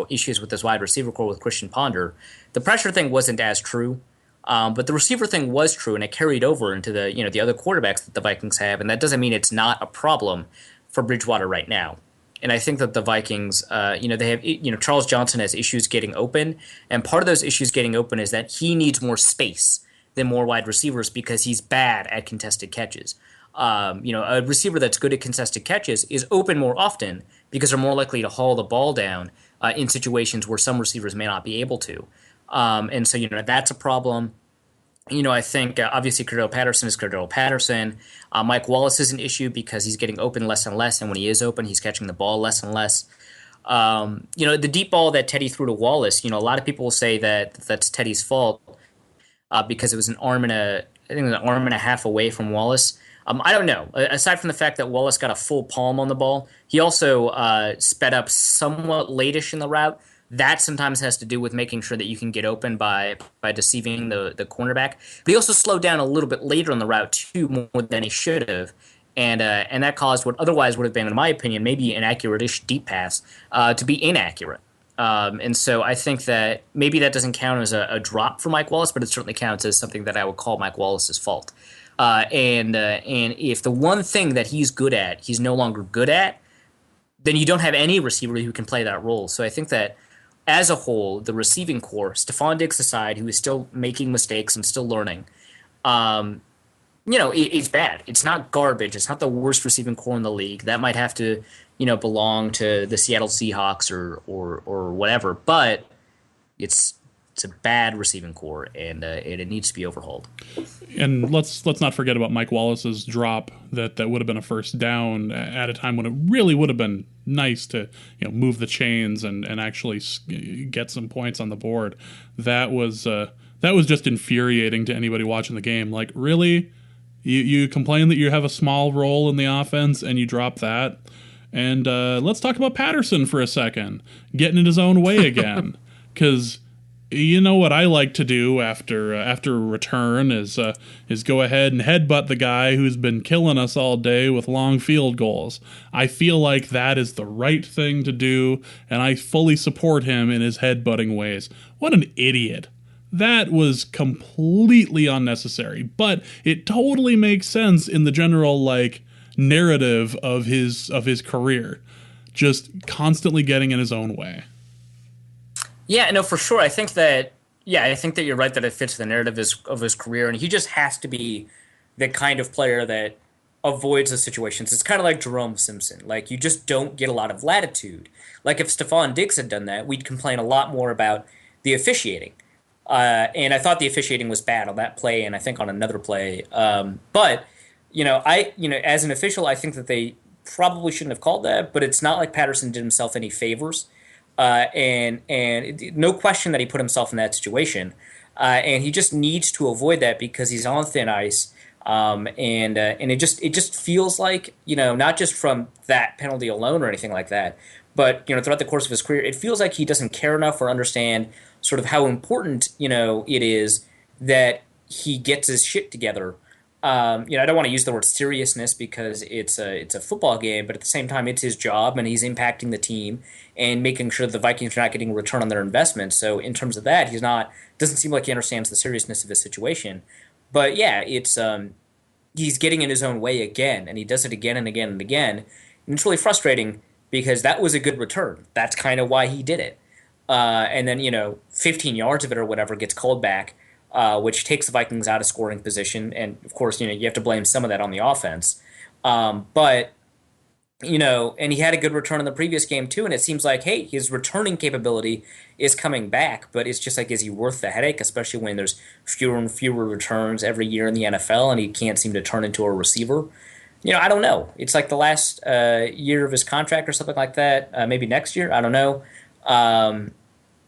issues with this wide receiver core with Christian Ponder. The pressure thing wasn't as true. But the receiver thing was true, and it carried over into the other quarterbacks that the Vikings have, and that doesn't mean it's not a problem for Bridgewater right now. And I think that the Vikings, they have, Charles Johnson has issues getting open, and part of those issues getting open is that he needs more space than more wide receivers because he's bad at contested catches. A receiver that's good at contested catches is open more often because they're more likely to haul the ball down in situations where some receivers may not be able to. And so, that's a problem. I think obviously Cordell Patterson is Cordell Patterson. Mike Wallace is an issue because he's getting open less and less, and when he is open, he's catching the ball less and less. The deep ball that Teddy threw to Wallace, a lot of people will say that that's Teddy's fault because it was an arm and a half away from Wallace. I don't know. Aside from the fact that Wallace got a full palm on the ball, he also sped up somewhat late-ish in the route. That sometimes has to do with making sure that you can get open by deceiving the cornerback. But he also slowed down a little bit later on the route, too, more than he should have. And that caused what otherwise would have been, in my opinion, maybe an accurate-ish deep pass to be inaccurate. And so I think that maybe that doesn't count as a drop for Mike Wallace, but it certainly counts as something that I would call Mike Wallace's fault. And if the one thing that he's good at, he's no longer good at, then you don't have any receiver who can play that role. So I think that as a whole, the receiving core, Stephon Diggs aside, who is still making mistakes and still learning, it's bad. It's not garbage. It's not the worst receiving core in the league. That might have to, belong to the Seattle Seahawks or whatever. But it's a bad receiving core, and it needs to be overhauled. And let's not forget about Mike Wallace's drop that would have been a first down at a time when it really would have been nice to move the chains and actually get some points on the board. That was just infuriating to anybody watching the game. Like, really, you complain that you have a small role in the offense and you drop that. And let's talk about Patterson for a second, getting in his own way again, because. You know what I like to do after a return is go ahead and headbutt the guy who's been killing us all day with long field goals. I feel like that is the right thing to do, and I fully support him in his headbutting ways. What an idiot. That was completely unnecessary, but it totally makes sense in the general narrative of his career. Just constantly getting in his own way. Yeah, no, for sure. I think that you're right that it fits the narrative of his career, and he just has to be the kind of player that avoids the situations. It's kind of like Jerome Simpson. Like, you just don't get a lot of latitude. Like, if Stephon Diggs had done that, we'd complain a lot more about the officiating. And I thought the officiating was bad on that play, and I think on another play. But as an official, I think that they probably shouldn't have called that. But it's not like Patterson did himself any favors. And no question that he put himself in that situation, and he just needs to avoid that because he's on thin ice, and it just feels like not just from that penalty alone or anything like that, but throughout the course of his career, it feels like he doesn't care enough or understand sort of how important it is that he gets his shit together. I don't want to use the word seriousness because it's a football game, but at the same time, it's his job, and he's impacting the team and making sure the Vikings are not getting a return on their investment. So in terms of that, doesn't seem like he understands the seriousness of his situation. But yeah, it's he's getting in his own way again, and he does it again and again and again. And it's really frustrating because that was a good return. That's kind of why he did it. And then 15 yards of it or whatever gets called back. Which takes the Vikings out of scoring position. And, of course, you have to blame some of that on the offense. But and he had a good return in the previous game, too. And it seems like, hey, his returning capability is coming back. But it's just like, is he worth the headache, especially when there's fewer and fewer returns every year in the NFL and he can't seem to turn into a receiver? I don't know. It's like the last year of his contract or something like that. Maybe next year. I don't know.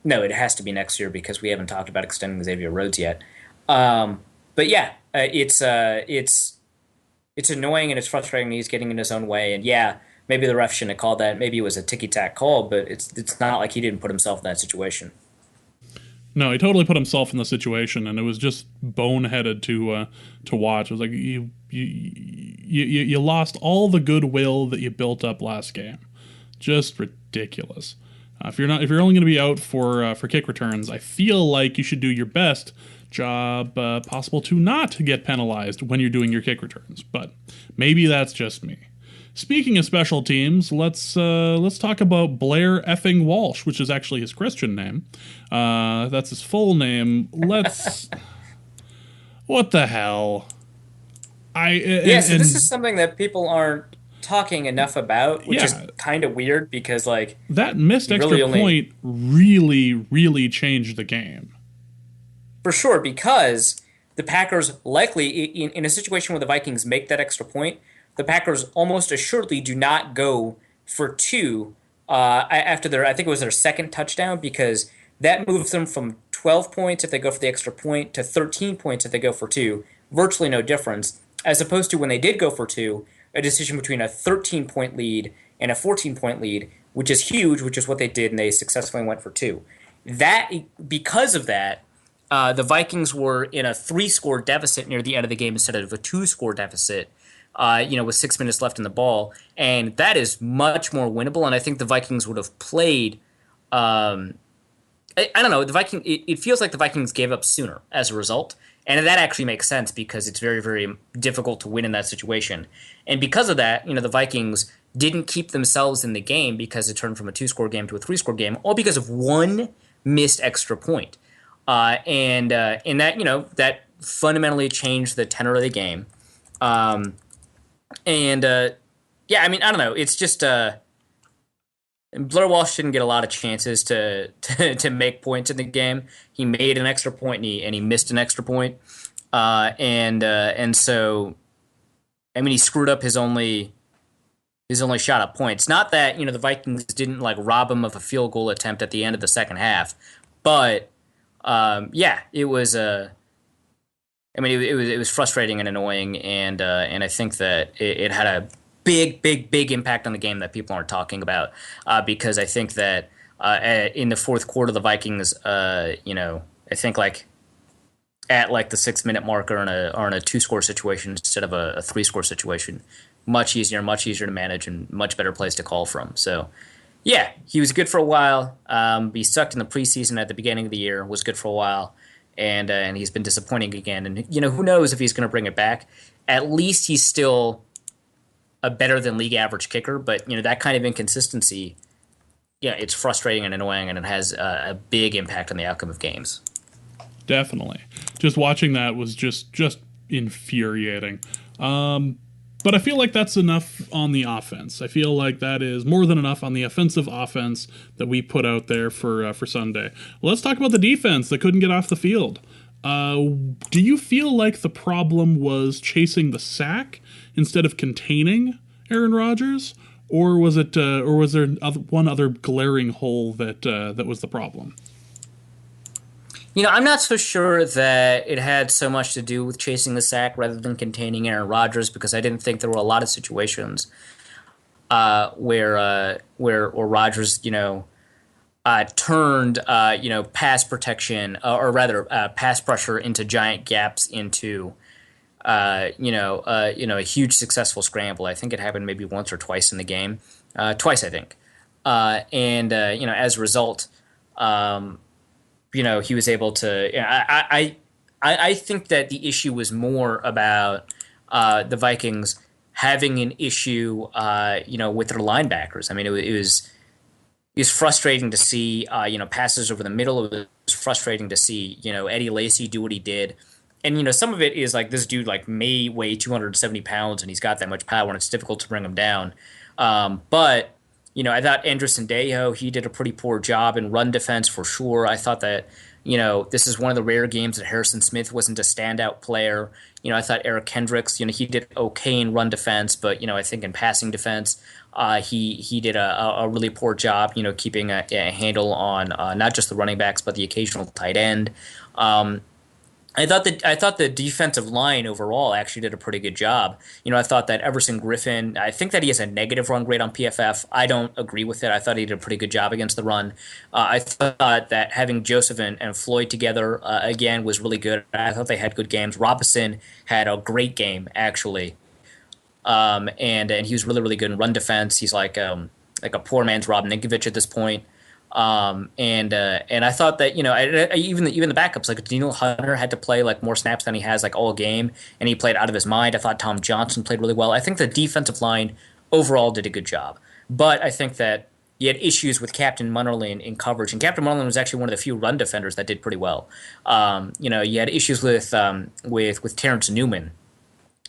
No, it has to be next year because we haven't talked about extending Xavier Rhodes yet. But yeah, it's annoying and it's frustrating. He's getting in his own way, and yeah, maybe the ref shouldn't have called that. Maybe it was a ticky-tack call, but it's not like he didn't put himself in that situation. No, he totally put himself in the situation, and it was just boneheaded to watch. It was like you lost all the goodwill that you built up last game. Just ridiculous. If you're only going to be out for kick returns, I feel like you should do your best job possible to not get penalized when you're doing your kick returns. But maybe that's just me. Speaking of special teams, let's talk about Blair effing Walsh, which is actually his Christian name. That's his full name. What the hell? So this is something that people aren't talking enough about, which is kind of weird because like that missed extra point really changed the game. For sure, because the Packers likely, in a situation where the Vikings make that extra point, the Packers almost assuredly do not go for two after I think it was their second touchdown, because that moves them from 12 points if they go for the extra point to 13 points if they go for two. Virtually no difference, as opposed to when they did go for two, a decision between a 13-point lead and a 14-point lead, which is huge, which is what they did, and they successfully went for two. Because of that, the Vikings were in a 3-score deficit near the end of the game instead of a 2-score deficit, with 6 minutes left in the ball. And that is much more winnable, and I think the Vikings would have played I don't know. It feels like the Vikings gave up sooner as a result, and that actually makes sense because it's very, very difficult to win in that situation. And because of that, the Vikings didn't keep themselves in the game because it turned from a 2-score game to a 3-score game, all because of one missed extra point. And that fundamentally changed the tenor of the game. I don't know. It's just Blair Walsh didn't get a lot of chances to make points in the game. He made an extra point and he missed an extra point. And so, I mean, he screwed up his only shot at points. Not that, the Vikings didn't rob him of a field goal attempt at the end of the second half, but it was it was frustrating and annoying, and I think that it had a big impact on the game that people aren't talking about, because I think that in the fourth quarter the Vikings I think at the 6-minute mark are in a 2-score situation instead of a 3-score situation. Much easier to manage and much better place to call from. So yeah, he was good for a while. He sucked in the preseason at the beginning of the year, was good for a while, and he's been disappointing again. And who knows if he's going to bring it back. At least he's still a better than league average kicker, but that kind of inconsistency, it's frustrating and annoying, and it has a big impact on the outcome of games. Definitely. Just watching that was just infuriating. But I feel like that's enough on the offense. I feel like that is more than enough on the offensive offense that we put out there for Sunday. Well, let's talk about the defense that couldn't get off the field. Do you feel like the problem was chasing the sack instead of containing Aaron Rodgers, or was there one other glaring hole that was the problem? I'm not so sure that it had so much to do with chasing the sack rather than containing Aaron Rodgers, because I didn't think there were a lot of situations where Rodgers, turned pass protection or rather pass pressure into giant gaps into a huge successful scramble. I think it happened maybe once or twice in the game, twice I think, and as a result. He was able to. I think that the issue was more about the Vikings having an issue, with their linebackers. I mean, it was frustrating to see, passes over the middle. It was frustrating to see, Eddie Lacy do what he did, and some of it is this dude may weigh 270 pounds and he's got that much power, and it's difficult to bring him down. But I thought Andres Sendejo, he did a pretty poor job in run defense for sure. I thought that, this is one of the rare games that Harrison Smith wasn't a standout player. I thought Eric Kendricks, he did okay in run defense, but, I think in passing defense, he did a really poor job, keeping a handle on not just the running backs, but the occasional tight end. I thought the defensive line overall actually did a pretty good job. I thought that Everson Griffin, I think that he has a negative run grade on PFF. I don't agree with it. I thought he did a pretty good job against the run. I thought that having Joseph and Floyd together again was really good. I thought they had good games. Robinson had a great game actually, and he was really, really good in run defense. He's like a poor man's Rob Ninkovich at this point. And I thought that even the backups like Daniel Hunter had to play like more snaps than he has like all game, and he played out of his mind. I thought Tom Johnson played really well. I think the defensive line overall did a good job, but I think that you had issues with Captain Munnerlyn in coverage, and Captain Munnerlyn was actually one of the few run defenders that did pretty well. You had issues with Terrence Newman.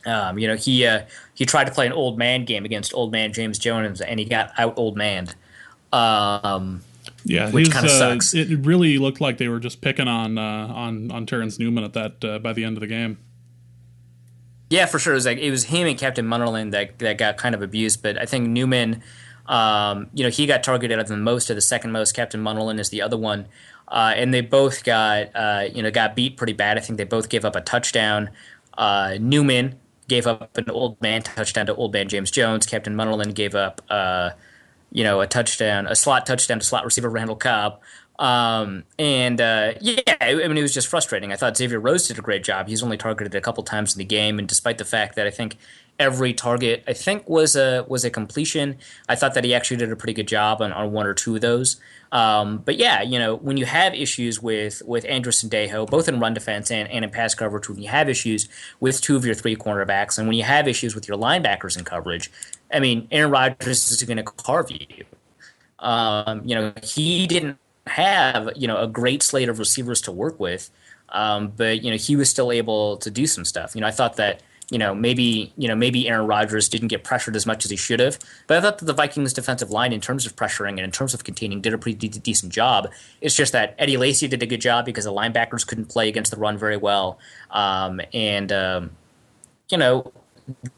He tried to play an old man game against old man James Jones, and he got out old manned. Yeah, which kind of sucks. It really looked like they were just picking on Terrence Newman at that by the end of the game. Yeah, for sure. It was him and Captain Munnerlyn that got kind of abused, but I think Newman, he got targeted the most of the second most. Captain Munnerlyn is the other one, and they both got beat pretty bad. I think they both gave up a touchdown. Newman gave up an old man touchdown to old man James Jones. Captain Munnerlyn gave up a touchdown, a slot touchdown to slot receiver Randall Cobb. It was just frustrating. I thought Xavier Rhodes did a great job. He's only targeted a couple times in the game, and despite the fact that I think every target was a completion, I thought that he actually did a pretty good job on one or two of those. When you have issues with Andrus and Dejo, both in run defense and in pass coverage, when you have issues with two of your three cornerbacks, and when you have issues with your linebackers in coverage, I mean, Aaron Rodgers is going to carve you. He didn't have a great slate of receivers to work with, but he was still able to do some stuff. I thought that maybe Aaron Rodgers didn't get pressured as much as he should have, but I thought that the Vikings defensive line, in terms of pressuring and in terms of containing, did a pretty decent job. It's just that Eddie Lacy did a good job because the linebackers couldn't play against the run very well,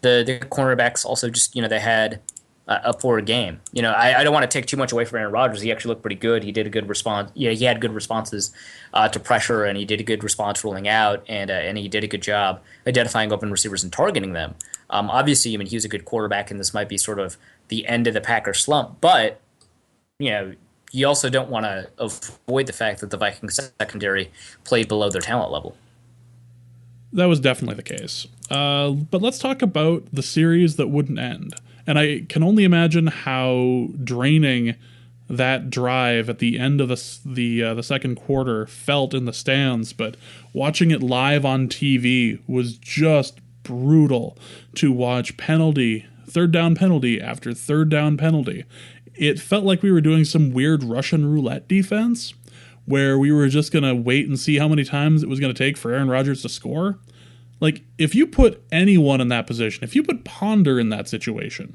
the cornerbacks also just they had a poor game. I don't want to take too much away from Aaron Rodgers. He actually looked pretty good. He did a good response. He had good responses to pressure, and he did a good response rolling out, and he did a good job identifying open receivers and targeting them. Obviously, he was a good quarterback, and this might be sort of the end of the Packers slump. But you also don't want to avoid the fact that the Vikings secondary played below their talent level. That was definitely the case. But let's talk about the series that wouldn't end. And I can only imagine how draining that drive at the end of the second quarter felt in the stands. But watching it live on TV was just brutal to watch third down penalty after third down penalty. It felt like we were doing some weird Russian roulette defense where we were just going to wait and see how many times it was going to take for Aaron Rodgers to score. Like, if you put anyone in that position, if you put Ponder in that situation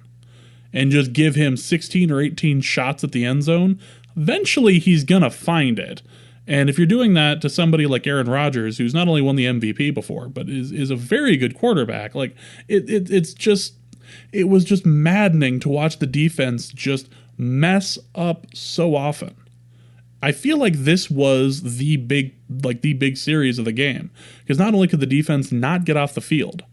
and just give him 16 or 18 shots at the end zone, eventually he's going to find it. And if you're doing that to somebody like Aaron Rodgers, who's not only won the MVP before, but is a very good quarterback, like, it was just maddening to watch the defense just mess up so often. I feel like this was the big series of the game, because not only could the defense not get off the field,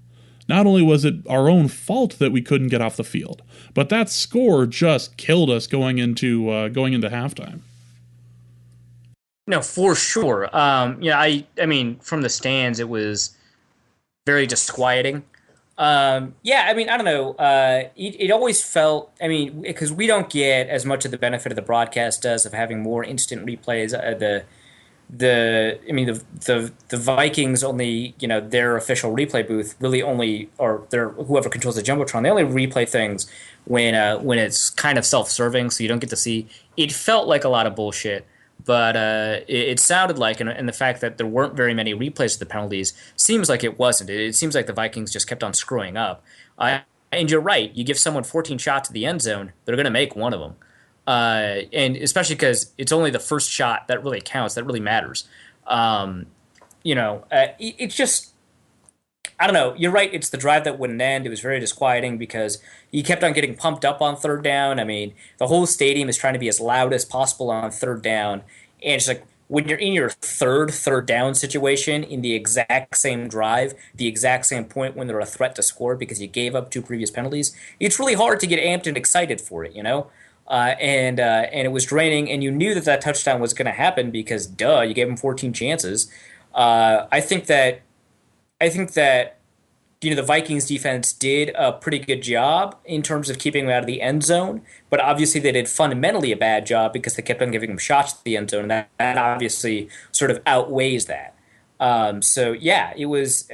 not only was it our own fault that we couldn't get off the field, but that score just killed us going into halftime. No, for sure. I mean, from the stands, it was very disquieting. I don't know. It always felt, because we don't get as much of the benefit of the broadcast does of having more instant replays. The Vikings only, their official replay booth really only, or their whoever controls the jumbotron, they only replay things when it's kind of self-serving, so you don't get to see. It felt like a lot of bullshit. But it sounded like, and the fact that there weren't very many replays of the penalties seems like it wasn't. It seems like the Vikings just kept on screwing up. And you're right. You give someone 14 shots to the end zone, they're going to make one of them. And especially because it's only the first shot that really counts, that really matters. It's just, I don't know. You're right. It's the drive that wouldn't end. It was very disquieting because you kept on getting pumped up on third down. The whole stadium is trying to be as loud as possible on third down. And it's like when you're in your third down situation in the exact same drive, the exact same point when they're a threat to score because you gave up two previous penalties, it's really hard to get amped and excited for it, and it was draining, and you knew that touchdown was going to happen because, you gave them 14 chances. I think that the Vikings defense did a pretty good job in terms of keeping him out of the end zone, but obviously they did fundamentally a bad job because they kept on giving him shots to the end zone, and that obviously sort of outweighs that. So yeah, it was.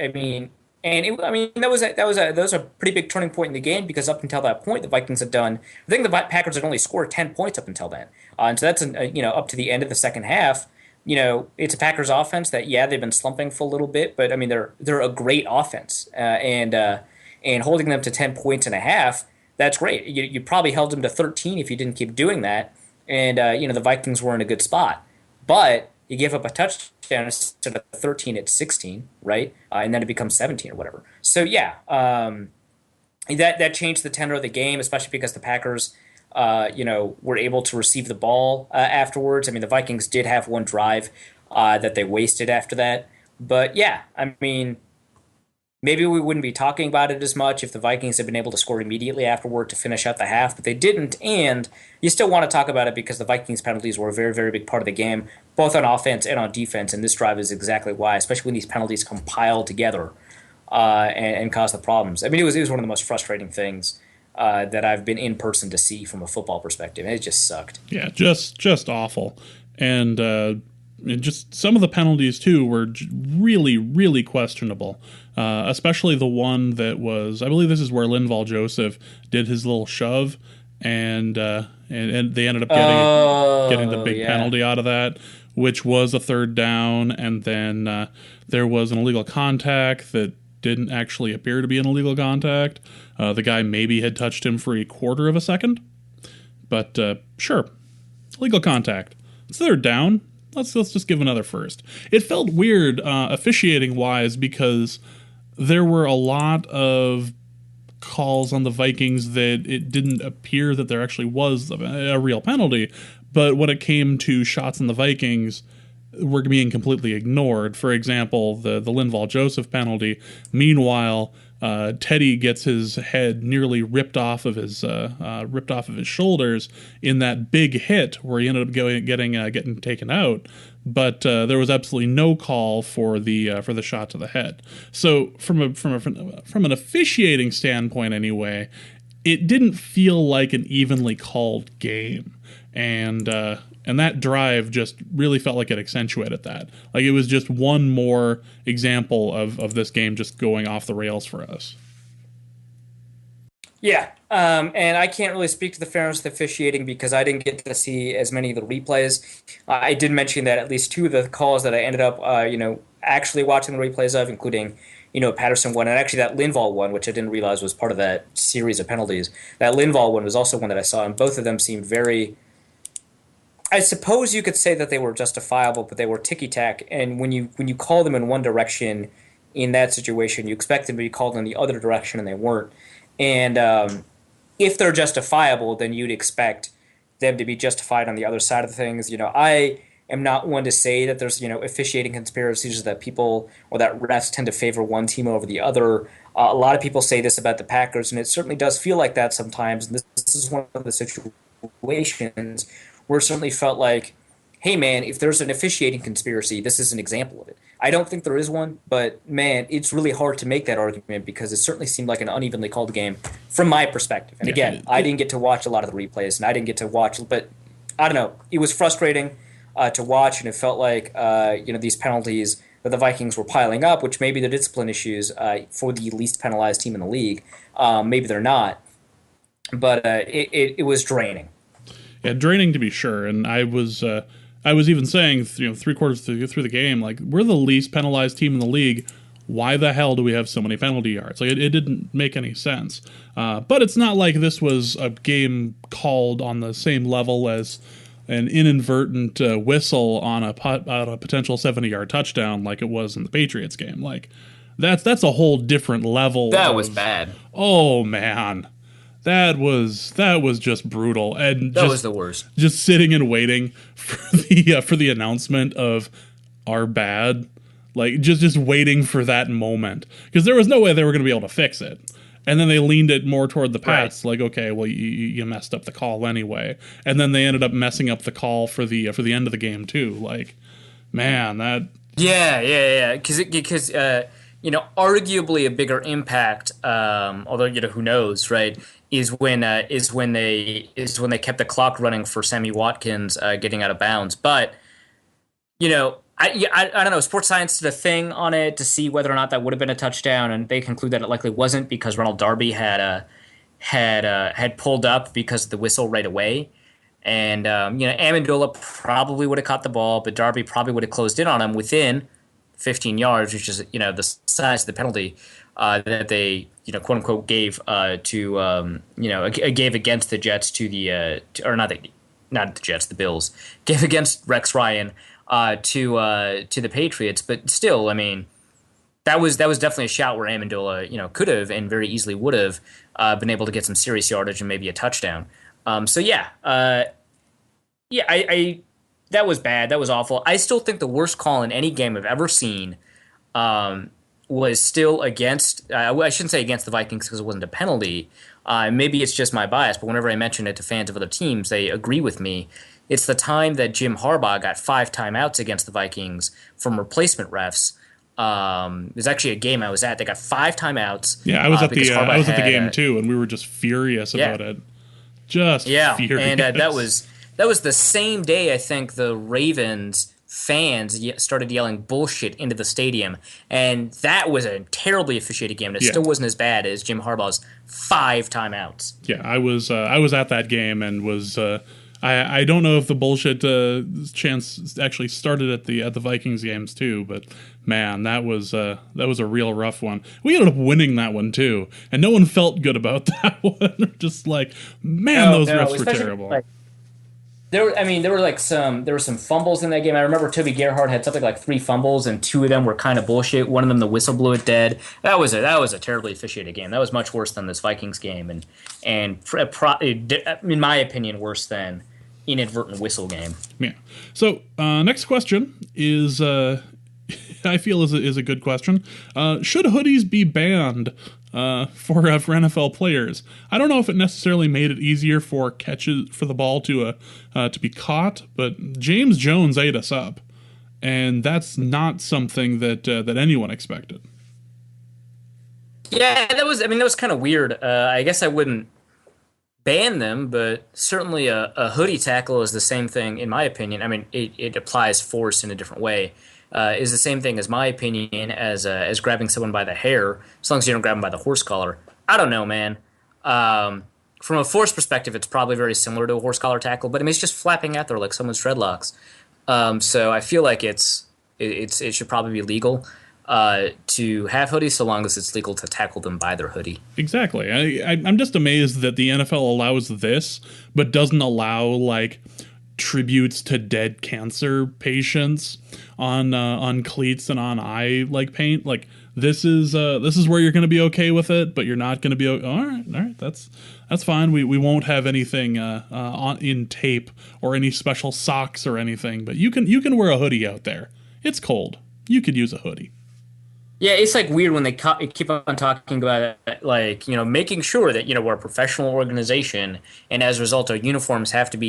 That was a pretty big turning point in the game because up until that point, the Vikings had done. I think the Packers had only scored 10 points up until then, and so that's up to the end of the second half. It's a Packers offense that, yeah, they've been slumping for a little bit, but I mean they're a great offense, and holding them to 10 points and a half, that's great. You probably held them to 13 if you didn't keep doing that, and the Vikings were in a good spot, but you give up a touchdown instead of 13 at 16, right? And then it becomes 17 or whatever. So yeah, that changed the tenor of the game, especially because the Packers were able to receive the ball afterwards. I mean, the Vikings did have one drive that they wasted after that. But yeah, I mean, maybe we wouldn't be talking about it as much if the Vikings had been able to score immediately afterward to finish out the half, but they didn't. And you still want to talk about it because the Vikings penalties were a very, very big part of the game, both on offense and on defense. And this drive is exactly why, especially when these penalties compile together and cause the problems. I mean, it was one of the most frustrating things that I've been in person to see from a football perspective. And it just sucked. Yeah, just awful. And just some of the penalties, too, were really, really questionable. Especially the one that was, I believe this is where Linval Joseph did his little shove, and they ended up getting the big penalty out of that, which was a third down. And then there was an illegal contact that didn't actually appear to be an illegal contact. The guy maybe had touched him for a quarter of a second, but sure, illegal contact. It's third down. Let's just give another first. It felt weird officiating wise because there were a lot of calls on the Vikings that it didn't appear that there actually was a real penalty, but when it came to shots on the Vikings, were being completely ignored. For example, the Linval Joseph penalty. Meanwhile, Teddy gets his head nearly ripped off of his shoulders in that big hit where he ended up getting taken out. But there was absolutely no call for the shot to the head. So from an officiating standpoint, anyway, it didn't feel like an evenly called game, and that drive just really felt like it accentuated that. Like it was just one more example of this game just going off the rails for us. Yeah, and I can't really speak to the fairness of the officiating because I didn't get to see as many of the replays. I did mention that at least two of the calls that I ended up, actually watching the replays of, including, Patterson one, and actually that Linval one, which I didn't realize was part of that series of penalties. That Linval one was also one that I saw, and both of them seemed very... I suppose you could say that they were justifiable, but they were ticky-tack, and when you call them in one direction in that situation, you expect them to be called in the other direction, and they weren't. And if they're justifiable, then you'd expect them to be justified on the other side of things. I am not one to say that there's, officiating conspiracies that people or that refs tend to favor one team over the other. A lot of people say this about the Packers, and it certainly does feel like that sometimes. And this is one of the situations where it certainly felt like, hey, man, if there's an officiating conspiracy, this is an example of it. I don't think there is one, but, man, it's really hard to make that argument because it certainly seemed like an unevenly called game from my perspective. And, again, I didn't get to watch a lot of the replays, and I didn't get to watch, but I don't know. It was frustrating to watch, and it felt like, these penalties that the Vikings were piling up, which maybe they're discipline issues for the least penalized team in the league. Maybe they're not. But it was draining. Yeah, draining to be sure. And I was even saying, three quarters through the game, like, we're the least penalized team in the league. Why the hell do we have so many penalty yards? Like, it didn't make any sense. But it's not like this was a game called on the same level as an inadvertent whistle on a potential 70-yard touchdown, like it was in the Patriots game. Like, that's a whole different level. That was bad. Oh man. That was just brutal, and that was the worst. Just sitting and waiting for the announcement of our bad, like just waiting for that moment, because there was no way they were going to be able to fix it. And then they leaned it more toward the pass, like, okay, well, you messed up the call anyway, and then they ended up messing up the call for the end of the game too. Like, man, that yeah, because arguably a bigger impact, although who knows, right? Is when they kept the clock running for Sammy Watkins getting out of bounds. But I don't know. Sports Science did a thing on it to see whether or not that would have been a touchdown, and they conclude that it likely wasn't because Ronald Darby had pulled up because of the whistle right away. And Amendola probably would have caught the ball, but Darby probably would have closed in on him within 15 yards, which is the size of the penalty that they quote unquote gave gave against the Jets to the not the Jets, the Bills gave against Rex Ryan to the Patriots. But still, I mean, that was definitely a shot where Amendola could have and very easily would have been able to get some serious yardage and maybe a touchdown. I that was bad. That was awful. I still think the worst call in any game I've ever seen was still against. I shouldn't say against the Vikings because it wasn't a penalty. Maybe it's just my bias, but whenever I mention it to fans of other teams, they agree with me. It's the time that Jim Harbaugh got 5 timeouts against the Vikings from replacement refs. It was actually a game I was at. They got 5 timeouts. Yeah, I was at the game too, and we were just furious about it. Just furious. And that was the same day I think the Ravens fans started yelling bullshit into the stadium, and that was a terribly officiated game. And it still wasn't as bad as Jim Harbaugh's 5 timeouts. Yeah, I was at that game and was. I don't know if the bullshit chance actually started at the Vikings games too, but man, that was a real rough one. We ended up winning that one too, and no one felt good about that one. Just like, man, those refs were terrible. There were some fumbles in that game. I remember Toby Gerhart had something like 3 fumbles, and 2 of them were kind of bullshit. One of them, the whistle blew it dead. That was a terribly officiated game. That was much worse than this Vikings game, and in my opinion, worse than inadvertent whistle game. Yeah. So next question is, I feel is a good question. Should hoodies be banned for NFL players? I don't know if it necessarily made it easier for the ball to be caught, but James Jones ate us up, and that's not something that anyone expected. Yeah, that was kind of weird. I guess I wouldn't ban them, but certainly a hoodie tackle is the same thing, in my opinion. I mean, it applies force in a different way. Is the same thing, as my opinion, as grabbing someone by the hair, as long as you don't grab them by the horse collar. I don't know, man. From a force perspective, it's probably very similar to a horse collar tackle, but I mean, it's just flapping out there like someone's dreadlocks. So I feel like it should probably be legal to have hoodies, so long as it's legal to tackle them by their hoodie. Exactly. I'm just amazed that the NFL allows this, but doesn't allow like tributes to dead cancer patients on cleats and on eye paint. Like this is where you're going to be okay with it, but you're not going to be all right. That's fine. We won't have anything in tape or any special socks or anything, but you can wear a hoodie out there. It's cold. You could use a hoodie. Yeah, it's like weird when they keep on talking about it, making sure that we're a professional organization, and as a result, our uniforms have to be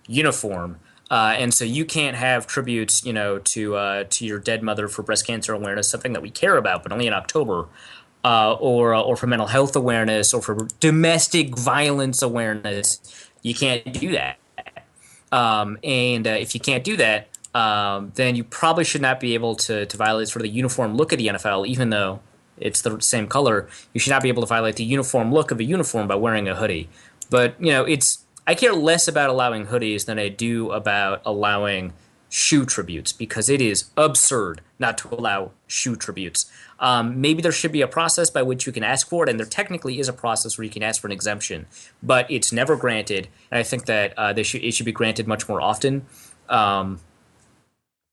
uniform, and so you can't have tributes to your dead mother for breast cancer awareness, something that we care about, but only in October, or for mental health awareness, or for domestic violence awareness. You can't do that, and if you can't do that, then you probably should not be able to violate sort of the uniform look of the NFL, even though it's the same color. You should not be able to violate the uniform look of a uniform by wearing a hoodie. But I care less about allowing hoodies than I do about allowing shoe tributes, because it is absurd not to allow shoe tributes. Maybe there should be a process by which you can ask for it, and there technically is a process where you can ask for an exemption, but it's never granted, and I think that it should be granted much more often.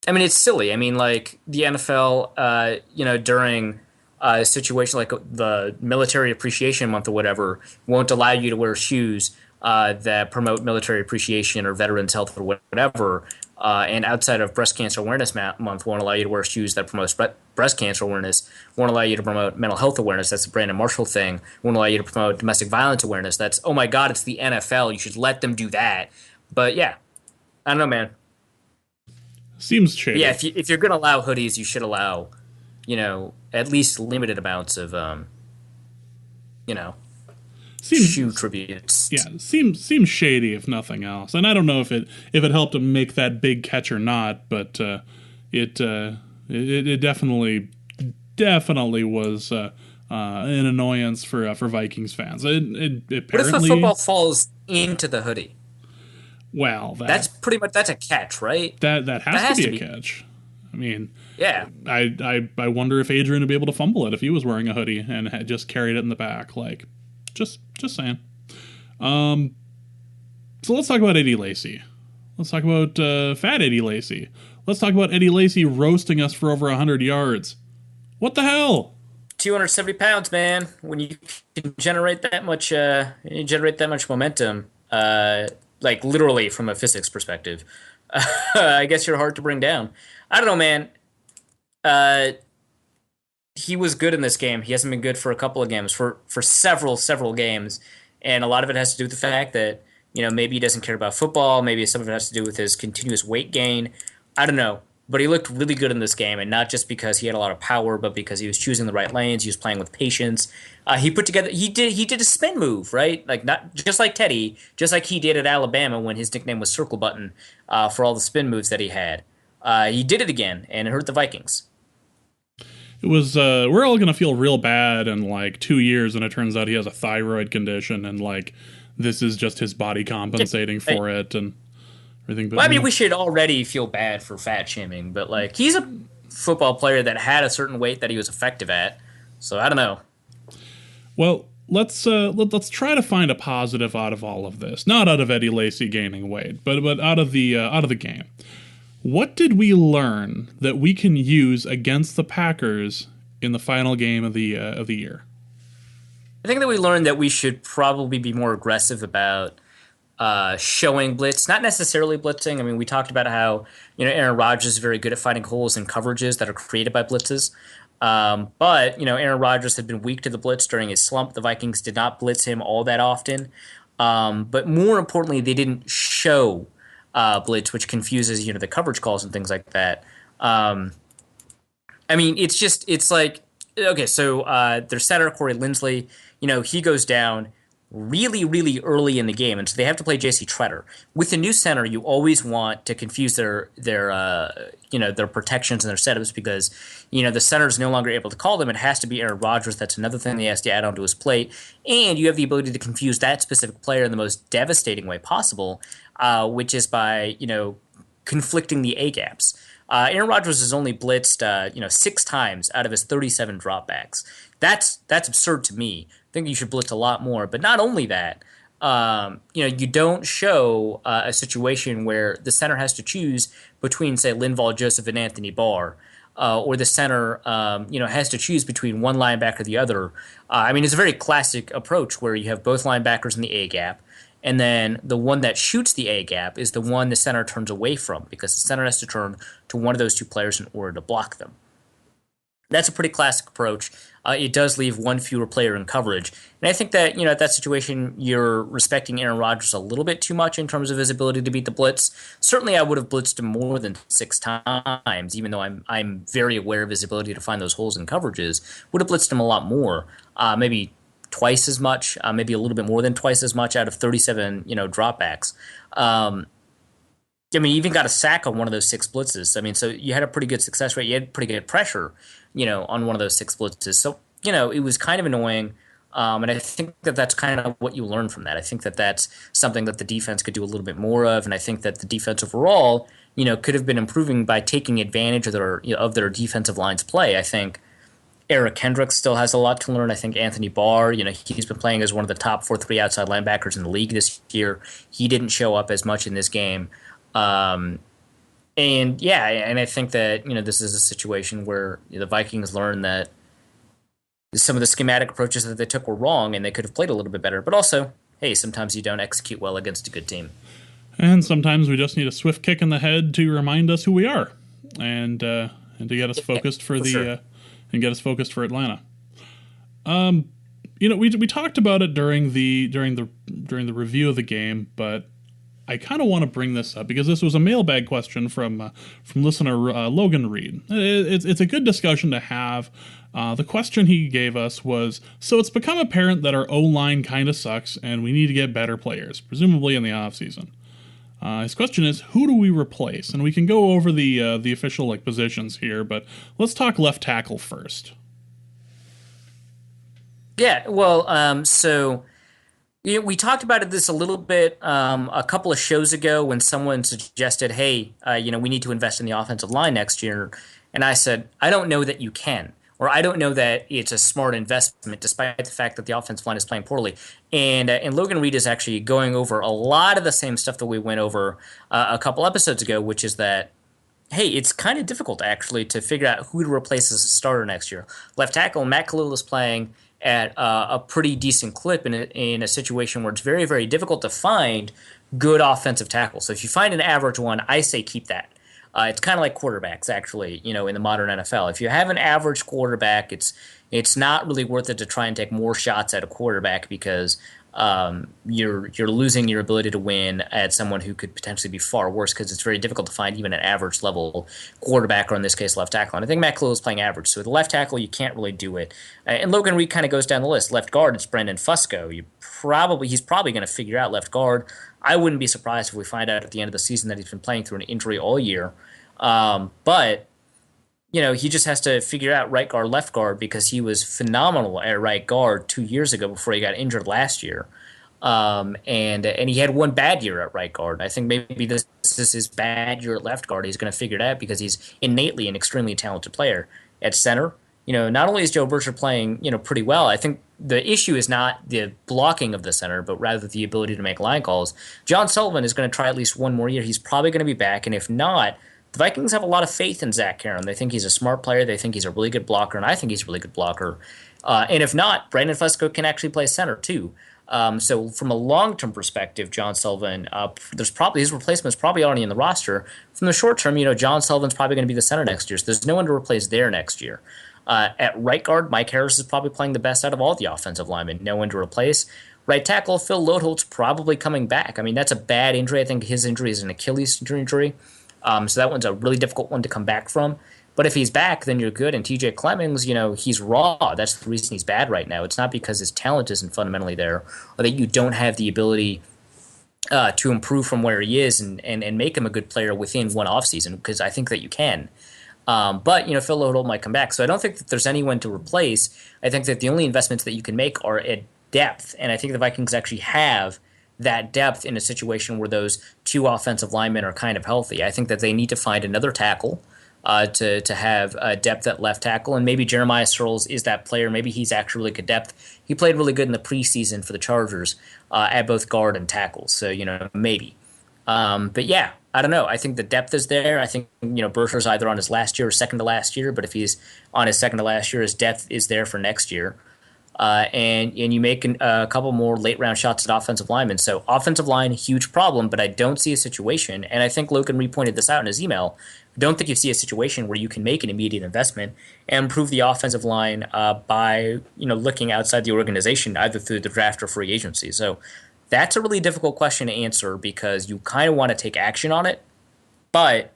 I mean, it's silly. I mean, like the NFL, during a situation like the Military Appreciation Month or whatever, won't allow you to wear shoes that promote military appreciation or veterans' health or whatever. And outside of Breast Cancer Awareness Month, won't allow you to wear shoes that promote breast cancer awareness. Won't allow you to promote mental health awareness. That's the Brandon Marshall thing. Won't allow you to promote domestic violence awareness. That's, oh my God, it's the NFL. You should let them do that. But yeah, I don't know, man. Seems shady. Yeah, if you're going to allow hoodies, you should allow, at least limited amounts of, you know, shoe Seems tributes. yeah, seems shady if nothing else. And I don't know if it helped him make that big catch or not, but it definitely was an annoyance for Vikings fans. It What if a apparently, football falls into the hoodie? well, That's pretty much that's a catch, right? that That has has to to be a be. catch. I mean, Yeah. I wonder if Adrian would be able to fumble it if he was wearing a hoodie and had just carried it in the back. Like, just saying. So let's talk about Eddie Lacy. Let's talk about Fat Eddie Lacy. Let's talk about Eddie Lacy roasting us for over 100 yards. What the hell? 270 pounds, man. When you can generate that much momentum, like literally from a physics perspective, I guess you're hard to bring down. I don't know, man. Uh, he was good in this game. He hasn't been good for a couple of games, for several games, and a lot of it has to do with the fact that maybe he doesn't care about football. Maybe some of it has to do with his continuous weight gain. I don't know. But he looked really good in this game, and not just because he had a lot of power, but because he was choosing the right lanes. He was playing with patience. He did a spin move, right? Like not just like Teddy, just like he did at Alabama when his nickname was Circle Button for all the spin moves that he had. He did it again, and it hurt the Vikings. It was, we're all going to feel real bad in like 2 years, and it turns out he has a thyroid condition, and like this is just his body compensating for it, and everything. But Well, I mean, we should already feel bad for fat shaming, but like he's a football player that had a certain weight that he was effective at. So I don't know. well, let's try to find a positive out of all of this. Not out of Eddie Lacy gaining weight, but out of the game. What did we learn that we can use against the Packers in the final game of the year? I think that we learned that we should probably be more aggressive about showing blitz, not necessarily blitzing. I mean, we talked about how Aaron Rodgers is very good at finding holes in coverages that are created by blitzes. But Aaron Rodgers had been weak to the blitz during his slump. The Vikings did not blitz him all that often. But more importantly, they didn't show blitz, which confuses the coverage calls and things like that. I mean, it's like okay, so their center Corey Linsley, he goes down really, really early in the game, and so they have to play J.C. Treader. With the new center, you always want to confuse their protections and their setups because the center is no longer able to call them. It has to be Aaron Rodgers. That's another thing he has to add onto his plate, and you have the ability to confuse that specific player in the most devastating way possible, which is by conflicting the A gaps. Aaron Rodgers has only blitzed 6 times out of his 37 dropbacks. That's absurd to me. I think you should blitz a lot more. But not only that, you don't show a situation where the center has to choose between, say, Linval Joseph and Anthony Barr, or the center has to choose between one linebacker or the other. I mean, it's a very classic approach where you have both linebackers in the A gap, and then the one that shoots the A gap is the one the center turns away from because the center has to turn to one of those two players in order to block them. That's a pretty classic approach. It does leave one fewer player in coverage. And I think that, at that situation, you're respecting Aaron Rodgers a little bit too much in terms of his ability to beat the blitz. Certainly, I would have blitzed him more than 6 times, even though I'm very aware of his ability to find those holes in coverages. Would have blitzed him a lot more, maybe twice as much, maybe a little bit more than twice as much out of 37, dropbacks. I mean, you even got a sack on one of those 6 blitzes. I mean, so you had a pretty good success rate. You had pretty good pressure, on one of those 6 blitzes. So, it was kind of annoying. And I think that that's kind of what you learn from that. I think that that's something that the defense could do a little bit more of. And I think that the defense overall, could have been improving by taking advantage of their defensive line's play. I think Eric Kendricks still has a lot to learn. I think Anthony Barr, he's been playing as one of the top 4-3 outside linebackers in the league this year. He didn't show up as much in this game. And I think that this is a situation where the Vikings learned that some of the schematic approaches that they took were wrong, and they could have played a little bit better. But also, hey, sometimes you don't execute well against a good team, and sometimes we just need a swift kick in the head to remind us who we are, and to get us focused for the and get us focused for Atlanta. We talked about it during the review of the game, but I kind of want to bring this up because this was a mailbag question from listener Logan Reed. It's a good discussion to have. The question he gave us was, so it's become apparent that our O-line kind of sucks and we need to get better players, presumably in the offseason. His question is, who do we replace? And we can go over the official positions here, but let's talk left tackle first. Yeah, well, so we talked about this a little bit a couple of shows ago when someone suggested, hey, we need to invest in the offensive line next year. And I said, I don't know that you can, or I don't know that it's a smart investment, despite the fact that the offensive line is playing poorly. And Logan Reed is actually going over a lot of the same stuff that we went over a couple episodes ago, which is that, hey, it's kind of difficult actually to figure out who to replace as a starter next year. Left tackle, Matt Khalil is playing at a pretty decent clip in a situation where it's very, very difficult to find good offensive tackles. So if you find an average one, I say keep that. It's kind of like quarterbacks, actually, in the modern NFL. If you have an average quarterback, it's not really worth it to try and take more shots at a quarterback because you're losing your ability to win at someone who could potentially be far worse because it's very difficult to find even an average level quarterback, or in this case left tackle. And I think Matt Khalil is playing average, so with the left tackle you can't really do it. And Logan Reed kind of goes down the list. Left guard, it's Brendan Fusco. He's probably going to figure out left guard. I wouldn't be surprised if we find out at the end of the season that he's been playing through an injury all year. But he just has to figure out right guard, left guard, because he was phenomenal at right guard 2 years ago before he got injured last year. And he had one bad year at right guard. I think maybe this is his bad year at left guard. He's going to figure it out because he's innately an extremely talented player. At center, not only is Joe Bircher playing, pretty well, I think the issue is not the blocking of the center, but rather the ability to make line calls. John Sullivan is going to try at least one more year. He's probably going to be back, and if not, the Vikings have a lot of faith in Zach Karen. They think he's a smart player. They think he's a really good blocker, and I think he's a really good blocker. And if not, Brandon Fusco can actually play center too. So from a long-term perspective, John Sullivan, there's probably his replacement's probably already in the roster. From the short term, John Sullivan's probably going to be the center next year. So there's no one to replace there next year. At right guard, Mike Harris is probably playing the best out of all the offensive linemen. No one to replace. Right tackle, Phil Loadholt's probably coming back. I mean, that's a bad injury. I think his injury is an Achilles injury. So that one's a really difficult one to come back from. But if he's back, then you're good. And TJ Clemmings, he's raw. That's the reason he's bad right now. It's not because his talent isn't fundamentally there, or that you don't have the ability to improve from where he is and make him a good player within one offseason, because I think that you can. But Phil Loadholt might come back. So I don't think that there's anyone to replace. I think that the only investments that you can make are at depth. And I think the Vikings actually have that depth in a situation where those two offensive linemen are kind of healthy. I think that they need to find another tackle to have depth at left tackle, and maybe Jeremiah Searles is that player. Maybe he's actually really good depth. He played really good in the preseason for the Chargers at both guard and tackle, so maybe. But yeah, I don't know. I think the depth is there. I think Bircher's either on his last year or second to last year, but if he's on his second to last year, his depth is there for next year. And you make a couple more late round shots at offensive linemen. So offensive line, huge problem, but I don't see a situation, and I think Logan Reed pointed this out in his email, I don't think you see a situation where you can make an immediate investment and improve the offensive line by looking outside the organization, either through the draft or free agency. So that's a really difficult question to answer because you kind of want to take action on it, but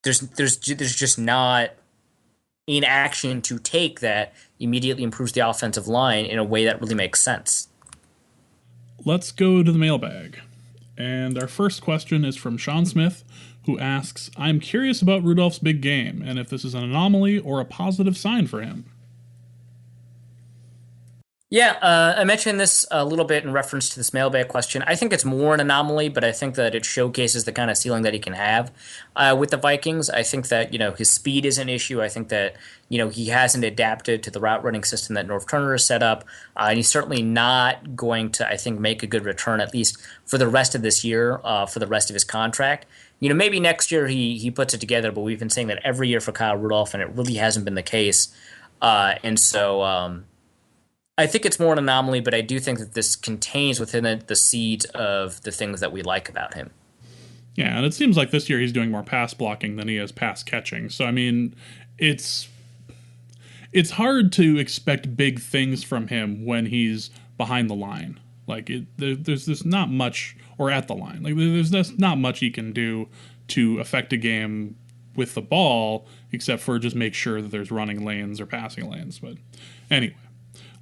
there's just not in action to take that immediately improves the offensive line in a way that really makes sense. Let's go to the mailbag. And our first question is from Sean Smith, who asks, I'm curious about Rudolph's big game, and if this is an anomaly or a positive sign for him. Yeah, I mentioned this a little bit in reference to this mailbag question. I think it's more an anomaly, but I think that it showcases the kind of ceiling that he can have with the Vikings. I think that, his speed is an issue. I think that, he hasn't adapted to the route running system that Norv Turner has set up. And he's certainly not going to, I think, make a good return, at least for the rest of this year, for the rest of his contract. Maybe next year he puts it together, but we've been saying that every year for Kyle Rudolph, and it really hasn't been the case. And so I think it's more an anomaly, but I do think that this contains within it the seeds of the things that we like about him. Yeah, and it seems like this year he's doing more pass blocking than he is pass catching. So, I mean, it's hard to expect big things from him when he's behind the line. Like there's just not much, or at the line. Like there's just not much he can do to affect a game with the ball, except for just make sure that there's running lanes or passing lanes. But anyway,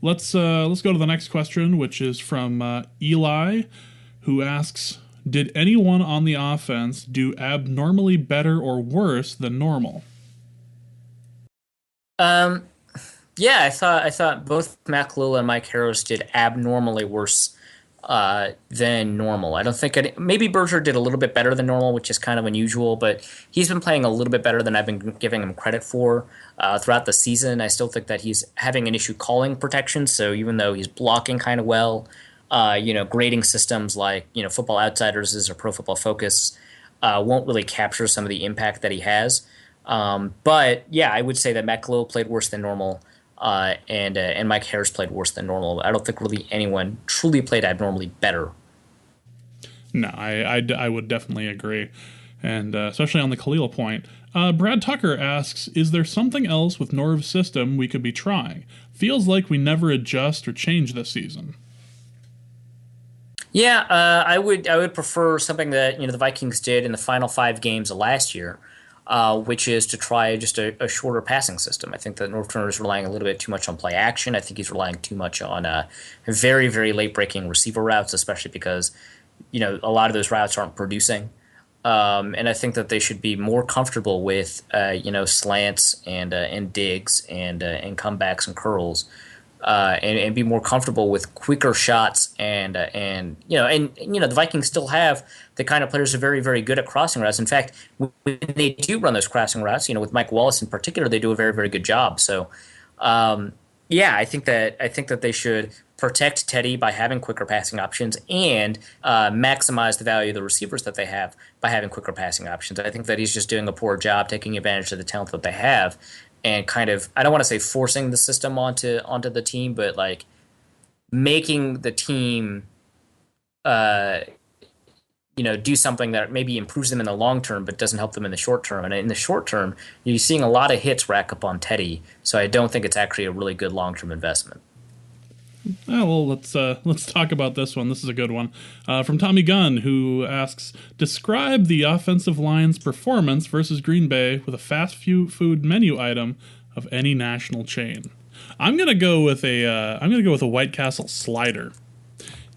let's go to the next question, which is from Eli, who asks, did anyone on the offense do abnormally better or worse than normal? Yeah, I thought both Matt Kalil and Mike Harris did abnormally worse than normal. I don't think maybe Berger did a little bit better than normal, which is kind of unusual, but he's been playing a little bit better than I've been giving him credit for throughout the season. I still think that he's having an issue calling protection, so even though he's blocking kind of well, grading systems like Football Outsiders or Pro Football Focus won't really capture some of the impact that he has. But yeah, I would say that Matt Kalil played worse than normal. And Mike Harris played worse than normal. I don't think really anyone truly played abnormally better. No, I would definitely agree. And especially on the Khalil point. Brad Tucker asks, is there something else with Norv's system we could be trying? Feels like we never adjust or change this season. Yeah, I would prefer something that the Vikings did in the final 5 games of last year. Which is to try just a shorter passing system. I think that Norv Turner is relying a little bit too much on play action. I think he's relying too much on very, very late-breaking receiver routes, especially because a lot of those routes aren't producing. And I think that they should be more comfortable with slants and digs and comebacks and curls. And be more comfortable with quicker shots and the Vikings still have the kind of players who are very, very good at crossing routes. In fact, when they do run those crossing routes, with Mike Wallace in particular, they do a very, very good job. So, I think that they should protect Teddy by having quicker passing options and maximize the value of the receivers that they have by having quicker passing options. I think that he's just doing a poor job taking advantage of the talent that they have. And kind of, I don't want to say forcing the system onto the team, but like making the team, do something that maybe improves them in the long term, but doesn't help them in the short term. And in the short term, you're seeing a lot of hits rack up on Teddy, so I don't think it's actually a really good long term investment. Well, let's talk about this one. This is a good one. From Tommy Gunn, who asks, describe the offensive line's performance versus Green Bay with a fast food menu item of any national chain. I'm gonna go with a White Castle slider.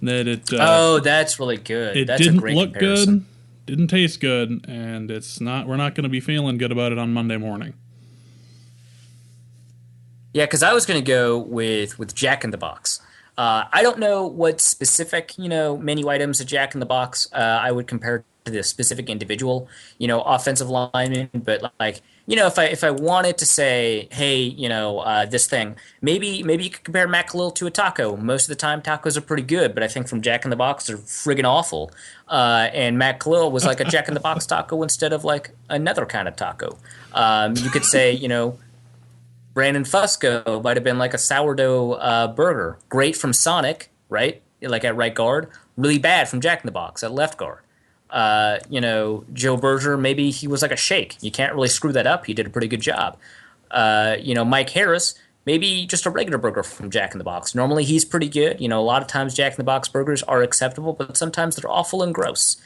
That's really good. It That's didn't a great look comparison. good, didn't taste good, and we're not going to be feeling good about it on Monday morning. Yeah, because I was going to go with Jack in the Box. I don't know what specific menu items at Jack in the Box I would compare to the specific individual offensive lineman, but like if I wanted to say, hey, this thing, maybe you could compare Matt Kalil to a taco. Most of the time, tacos are pretty good, but I think from Jack in the Box they're friggin' awful. And Matt Kalil was like a Jack in the Box taco instead of like another kind of taco. You could say Brandon Fusco might have been like a sourdough burger. Great from Sonic, right? Like at right guard. Really bad from Jack in the Box at left guard. Joe Berger, maybe he was like a shake. You can't really screw that up. He did a pretty good job. Mike Harris, maybe just a regular burger from Jack in the Box. Normally he's pretty good. A lot of times Jack in the Box burgers are acceptable, but sometimes they're awful and gross.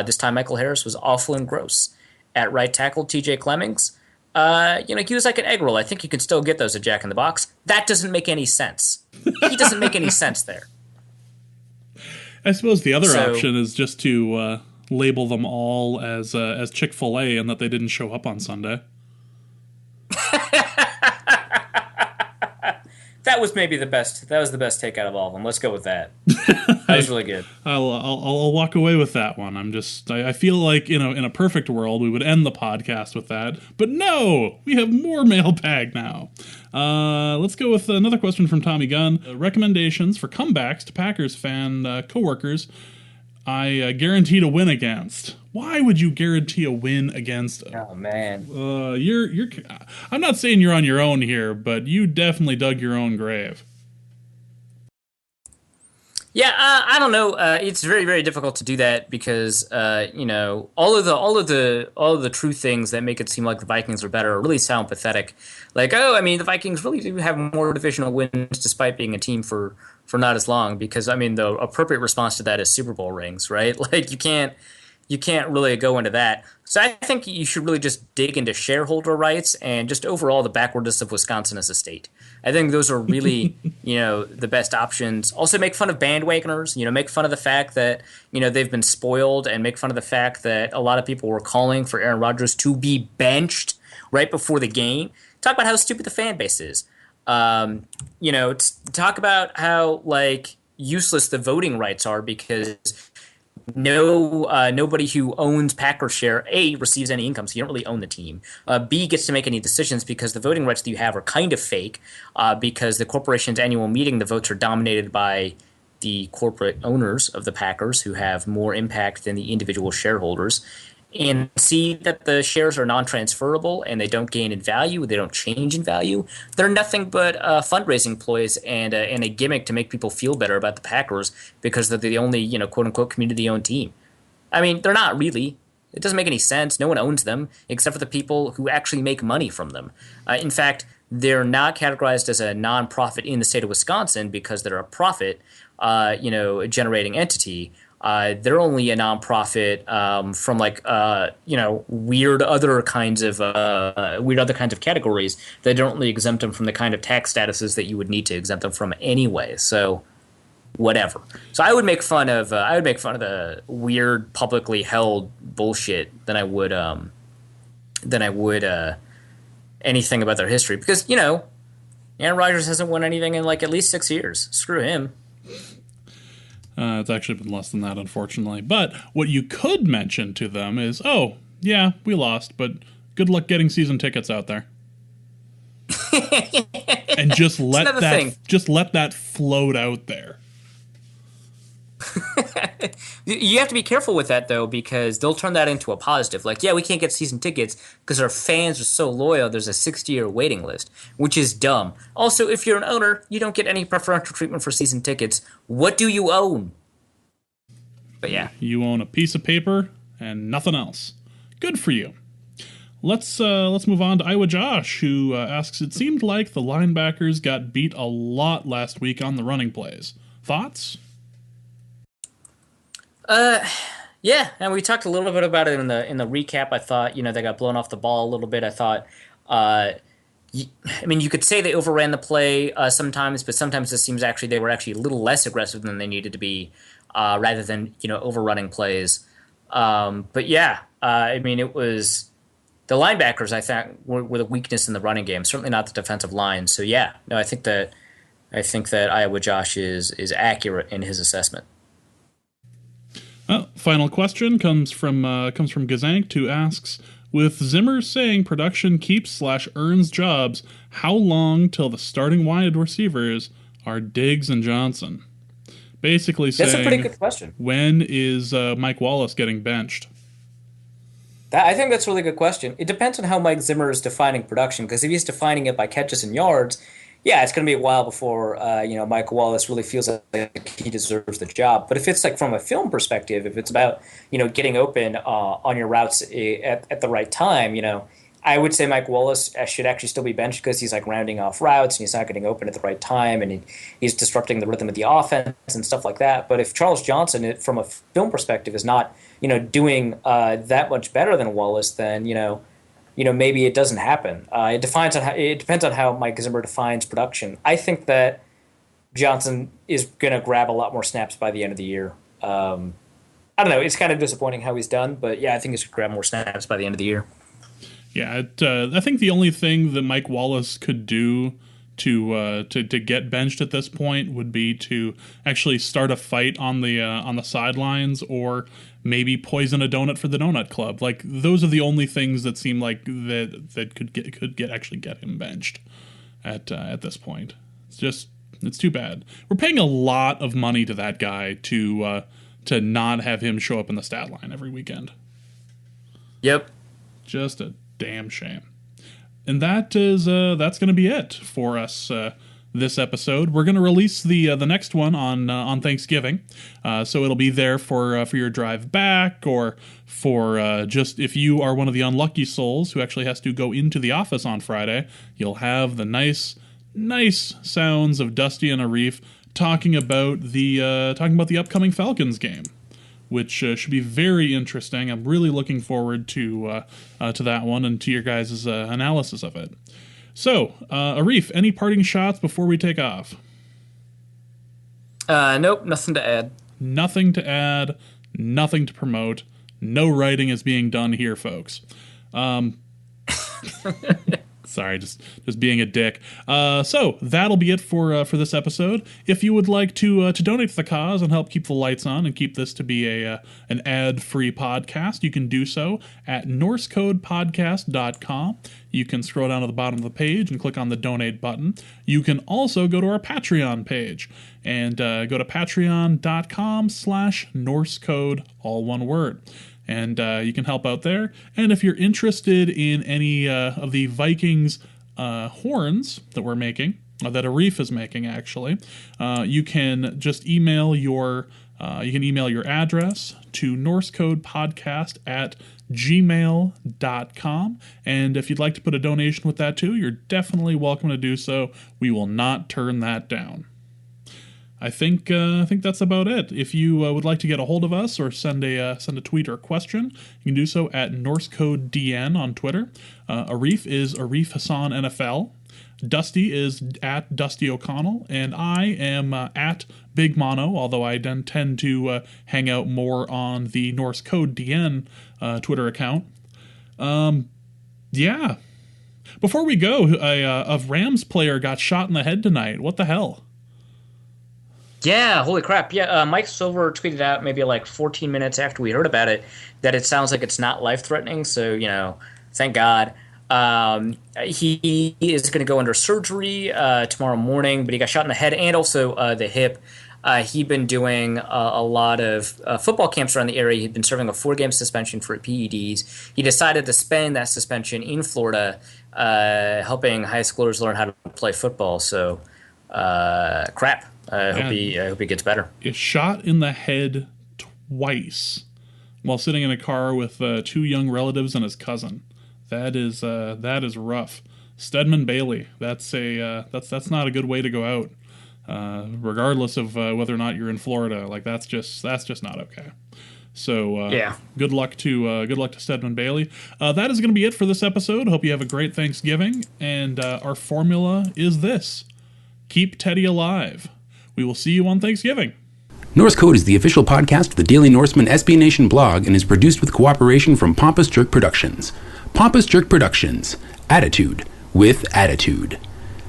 This time Michael Harris was awful and gross. At right tackle, TJ Clemmings, he was like an egg roll. I think you can still get those at Jack in the Box. That doesn't make any sense. He doesn't make any sense there. I suppose the other option is just to label them all as Chick-fil-A and that they didn't show up on Sunday. That was maybe the best. That was the best take out of all of them. Let's go with that. That was really good. I'll walk away with that one. I feel like in a perfect world we would end the podcast with that, but no, we have more mailbag now. Let's go with another question from Tommy Gunn. Recommendations for comebacks to Packers fan coworkers I guarantee to win against. Why would you guarantee a win against? Oh man, you're. I'm not saying you're on your own here, but you definitely dug your own grave. Yeah, I don't know. It's very, very difficult to do that because all of the true things that make it seem like the Vikings are better really sound pathetic. Like, oh, I mean, the Vikings really do have more divisional wins despite being a team for not as long. Because I mean, the appropriate response to that is Super Bowl rings, right? Like, you can't really go into that. So I think you should really just dig into shareholder rights and just overall the backwardness of Wisconsin as a state. I think those are really, the best options. Also make fun of bandwagoners, make fun of the fact that, they've been spoiled and make fun of the fact that a lot of people were calling for Aaron Rodgers to be benched right before the game. Talk about how stupid the fan base is. Talk about how, like, useless the voting rights are because nobody who owns Packers share A receives any income, so you don't really own the team. B gets to make any decisions because the voting rights that you have are kind of fake. Because the corporation's annual meeting, the votes are dominated by the corporate owners of the Packers, who have more impact than the individual shareholders. And see that the shares are non-transferable and they don't gain in value, they don't change in value. They're nothing but fundraising ploys and a gimmick to make people feel better about the Packers because they're the only, quote-unquote community-owned team. I mean, they're not really. It doesn't make any sense. No one owns them except for the people who actually make money from them. In fact, they're not categorized as a nonprofit in the state of Wisconsin because they're a profit, generating entity. They're only a nonprofit from weird other kinds of categories that don't really exempt them from the kind of tax statuses that you would need to exempt them from anyway. So whatever. So I would make fun of the weird publicly held bullshit than I would anything about their history because Aaron Rodgers hasn't won anything in like at least 6 years. Screw him. It's actually been less than that, unfortunately. But what you could mention to them is, oh, yeah, we lost, but good luck getting season tickets out there. And just let that float out there. You have to be careful with that, though, because they'll turn that into a positive. Like, yeah, we can't get season tickets because our fans are so loyal, there's a 60-year waiting list, which is dumb. Also, if you're an owner, you don't get any preferential treatment for season tickets. What do you own? But yeah. You own a piece of paper and nothing else. Good for you. Let's move on to Iowa Josh, who asks, it seemed like the linebackers got beat a lot last week on the running plays. Thoughts? Yeah, and we talked a little bit about it in the recap. I thought, they got blown off the ball a little bit. I thought, you could say they overran the play sometimes, but sometimes it seems actually they were actually a little less aggressive than they needed to be, rather than overrunning plays. But yeah, it was the linebackers. I think were the weakness in the running game. Certainly not the defensive line. So yeah, no, I think that Iowa Josh is accurate in his assessment. Final question comes from Gazank, who asks, with Zimmer saying production keeps/earns jobs, how long till the starting wide receivers are Diggs and Johnson? Basically saying, that's a pretty good question. When is Mike Wallace getting benched? I think that's a really good question. It depends on how Mike Zimmer is defining production, because if he's defining it by catches and yards, yeah, it's going to be a while before Mike Wallace really feels like he deserves the job. But if it's like from a film perspective, if it's about getting open on your routes at the right time, I would say Mike Wallace should actually still be benched because he's like rounding off routes and he's not getting open at the right time and he's disrupting the rhythm of the offense and stuff like that. But if Charles Johnson, from a film perspective, is not doing that much better than Wallace, then maybe it doesn't happen. It depends on how Mike Zimmer defines production. I think that Johnson is going to grab a lot more snaps by the end of the year. I don't know. It's kind of disappointing how he's done, but yeah, I think he's going to grab more snaps by the end of the year. Yeah, I think the only thing that Mike Wallace could do to get benched at this point would be to actually start a fight on the sidelines, or maybe poison a donut for the donut club. Like, those are the only things that seem like that could get him benched at this point. It's too bad. We're paying a lot of money to that guy to not have him show up in the stat line every weekend. Yep. Just a damn shame. And that's going to be it for us this episode. We're going to release the next one on Thanksgiving, so it'll be there for your drive back, or for just if you are one of the unlucky souls who actually has to go into the office on Friday. You'll have the nice sounds of Dusty and Arif talking about the upcoming Falcons game, which should be very interesting. I'm really looking forward to that one and to your guys' analysis of it. So, Arif, any parting shots before we take off? Nope, nothing to add. Nothing to add, nothing to promote. No writing is being done here, folks. Sorry, just being a dick. So that'll be it for this episode. If you would like to donate to the cause and help keep the lights on and keep this to be an ad-free podcast, you can do so at norsecodepodcast.com. You can scroll down to the bottom of the page and click on the donate button. You can also go to our Patreon page and go to patreon.com/norsecode, all one word. And you can help out there. And if you're interested in any of the Vikings horns that we're making, that Arif is making actually, you can just email your address to norsecodepodcast@gmail.com. And if you'd like to put a donation with that too, you're definitely welcome to do so. We will not turn that down. I think that's about it. If you would like to get a hold of us or send a tweet or a question, you can do so at NorseCodeDN on Twitter. Arif is Arif Hassan NFL. Dusty is at Dusty O'Connell, and I am at Big Mono, although I tend to hang out more on the NorseCodeDN Twitter account. Yeah. Before we go, a Rams player got shot in the head tonight. What the hell? Yeah, holy crap. Yeah, Mike Silver tweeted out maybe like 14 minutes after we heard about it that it sounds like it's not life-threatening, so, thank God. He is going to go under surgery tomorrow morning, but he got shot in the head and also the hip. He'd been doing a lot of football camps around the area. He'd been serving a 4-game suspension for PEDs. He decided to spend that suspension in Florida helping high schoolers learn how to play football, so crap. I hope he gets better. Is shot in the head twice while sitting in a car with 2 young relatives and his cousin. That is rough. Stedman Bailey. That's not a good way to go out. Regardless of whether or not you're in Florida, like that's just not okay. So yeah. Good luck to Stedman Bailey. That is going to be it for this episode. Hope you have a great Thanksgiving. And our formula is this: keep Teddy alive. We will see you on Thanksgiving. Norse Code is the official podcast of the Daily Norseman SB Nation blog and is produced with cooperation from Pompous Jerk Productions. Pompous Jerk Productions. Attitude with attitude.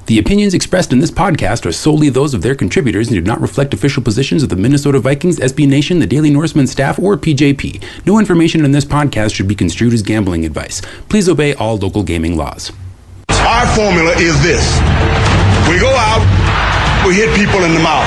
The opinions expressed in this podcast are solely those of their contributors and do not reflect official positions of the Minnesota Vikings, SB Nation, the Daily Norseman staff, or PJP. No information in this podcast should be construed as gambling advice. Please obey all local gaming laws. Our formula is this. We go out, we hit people in the mouth.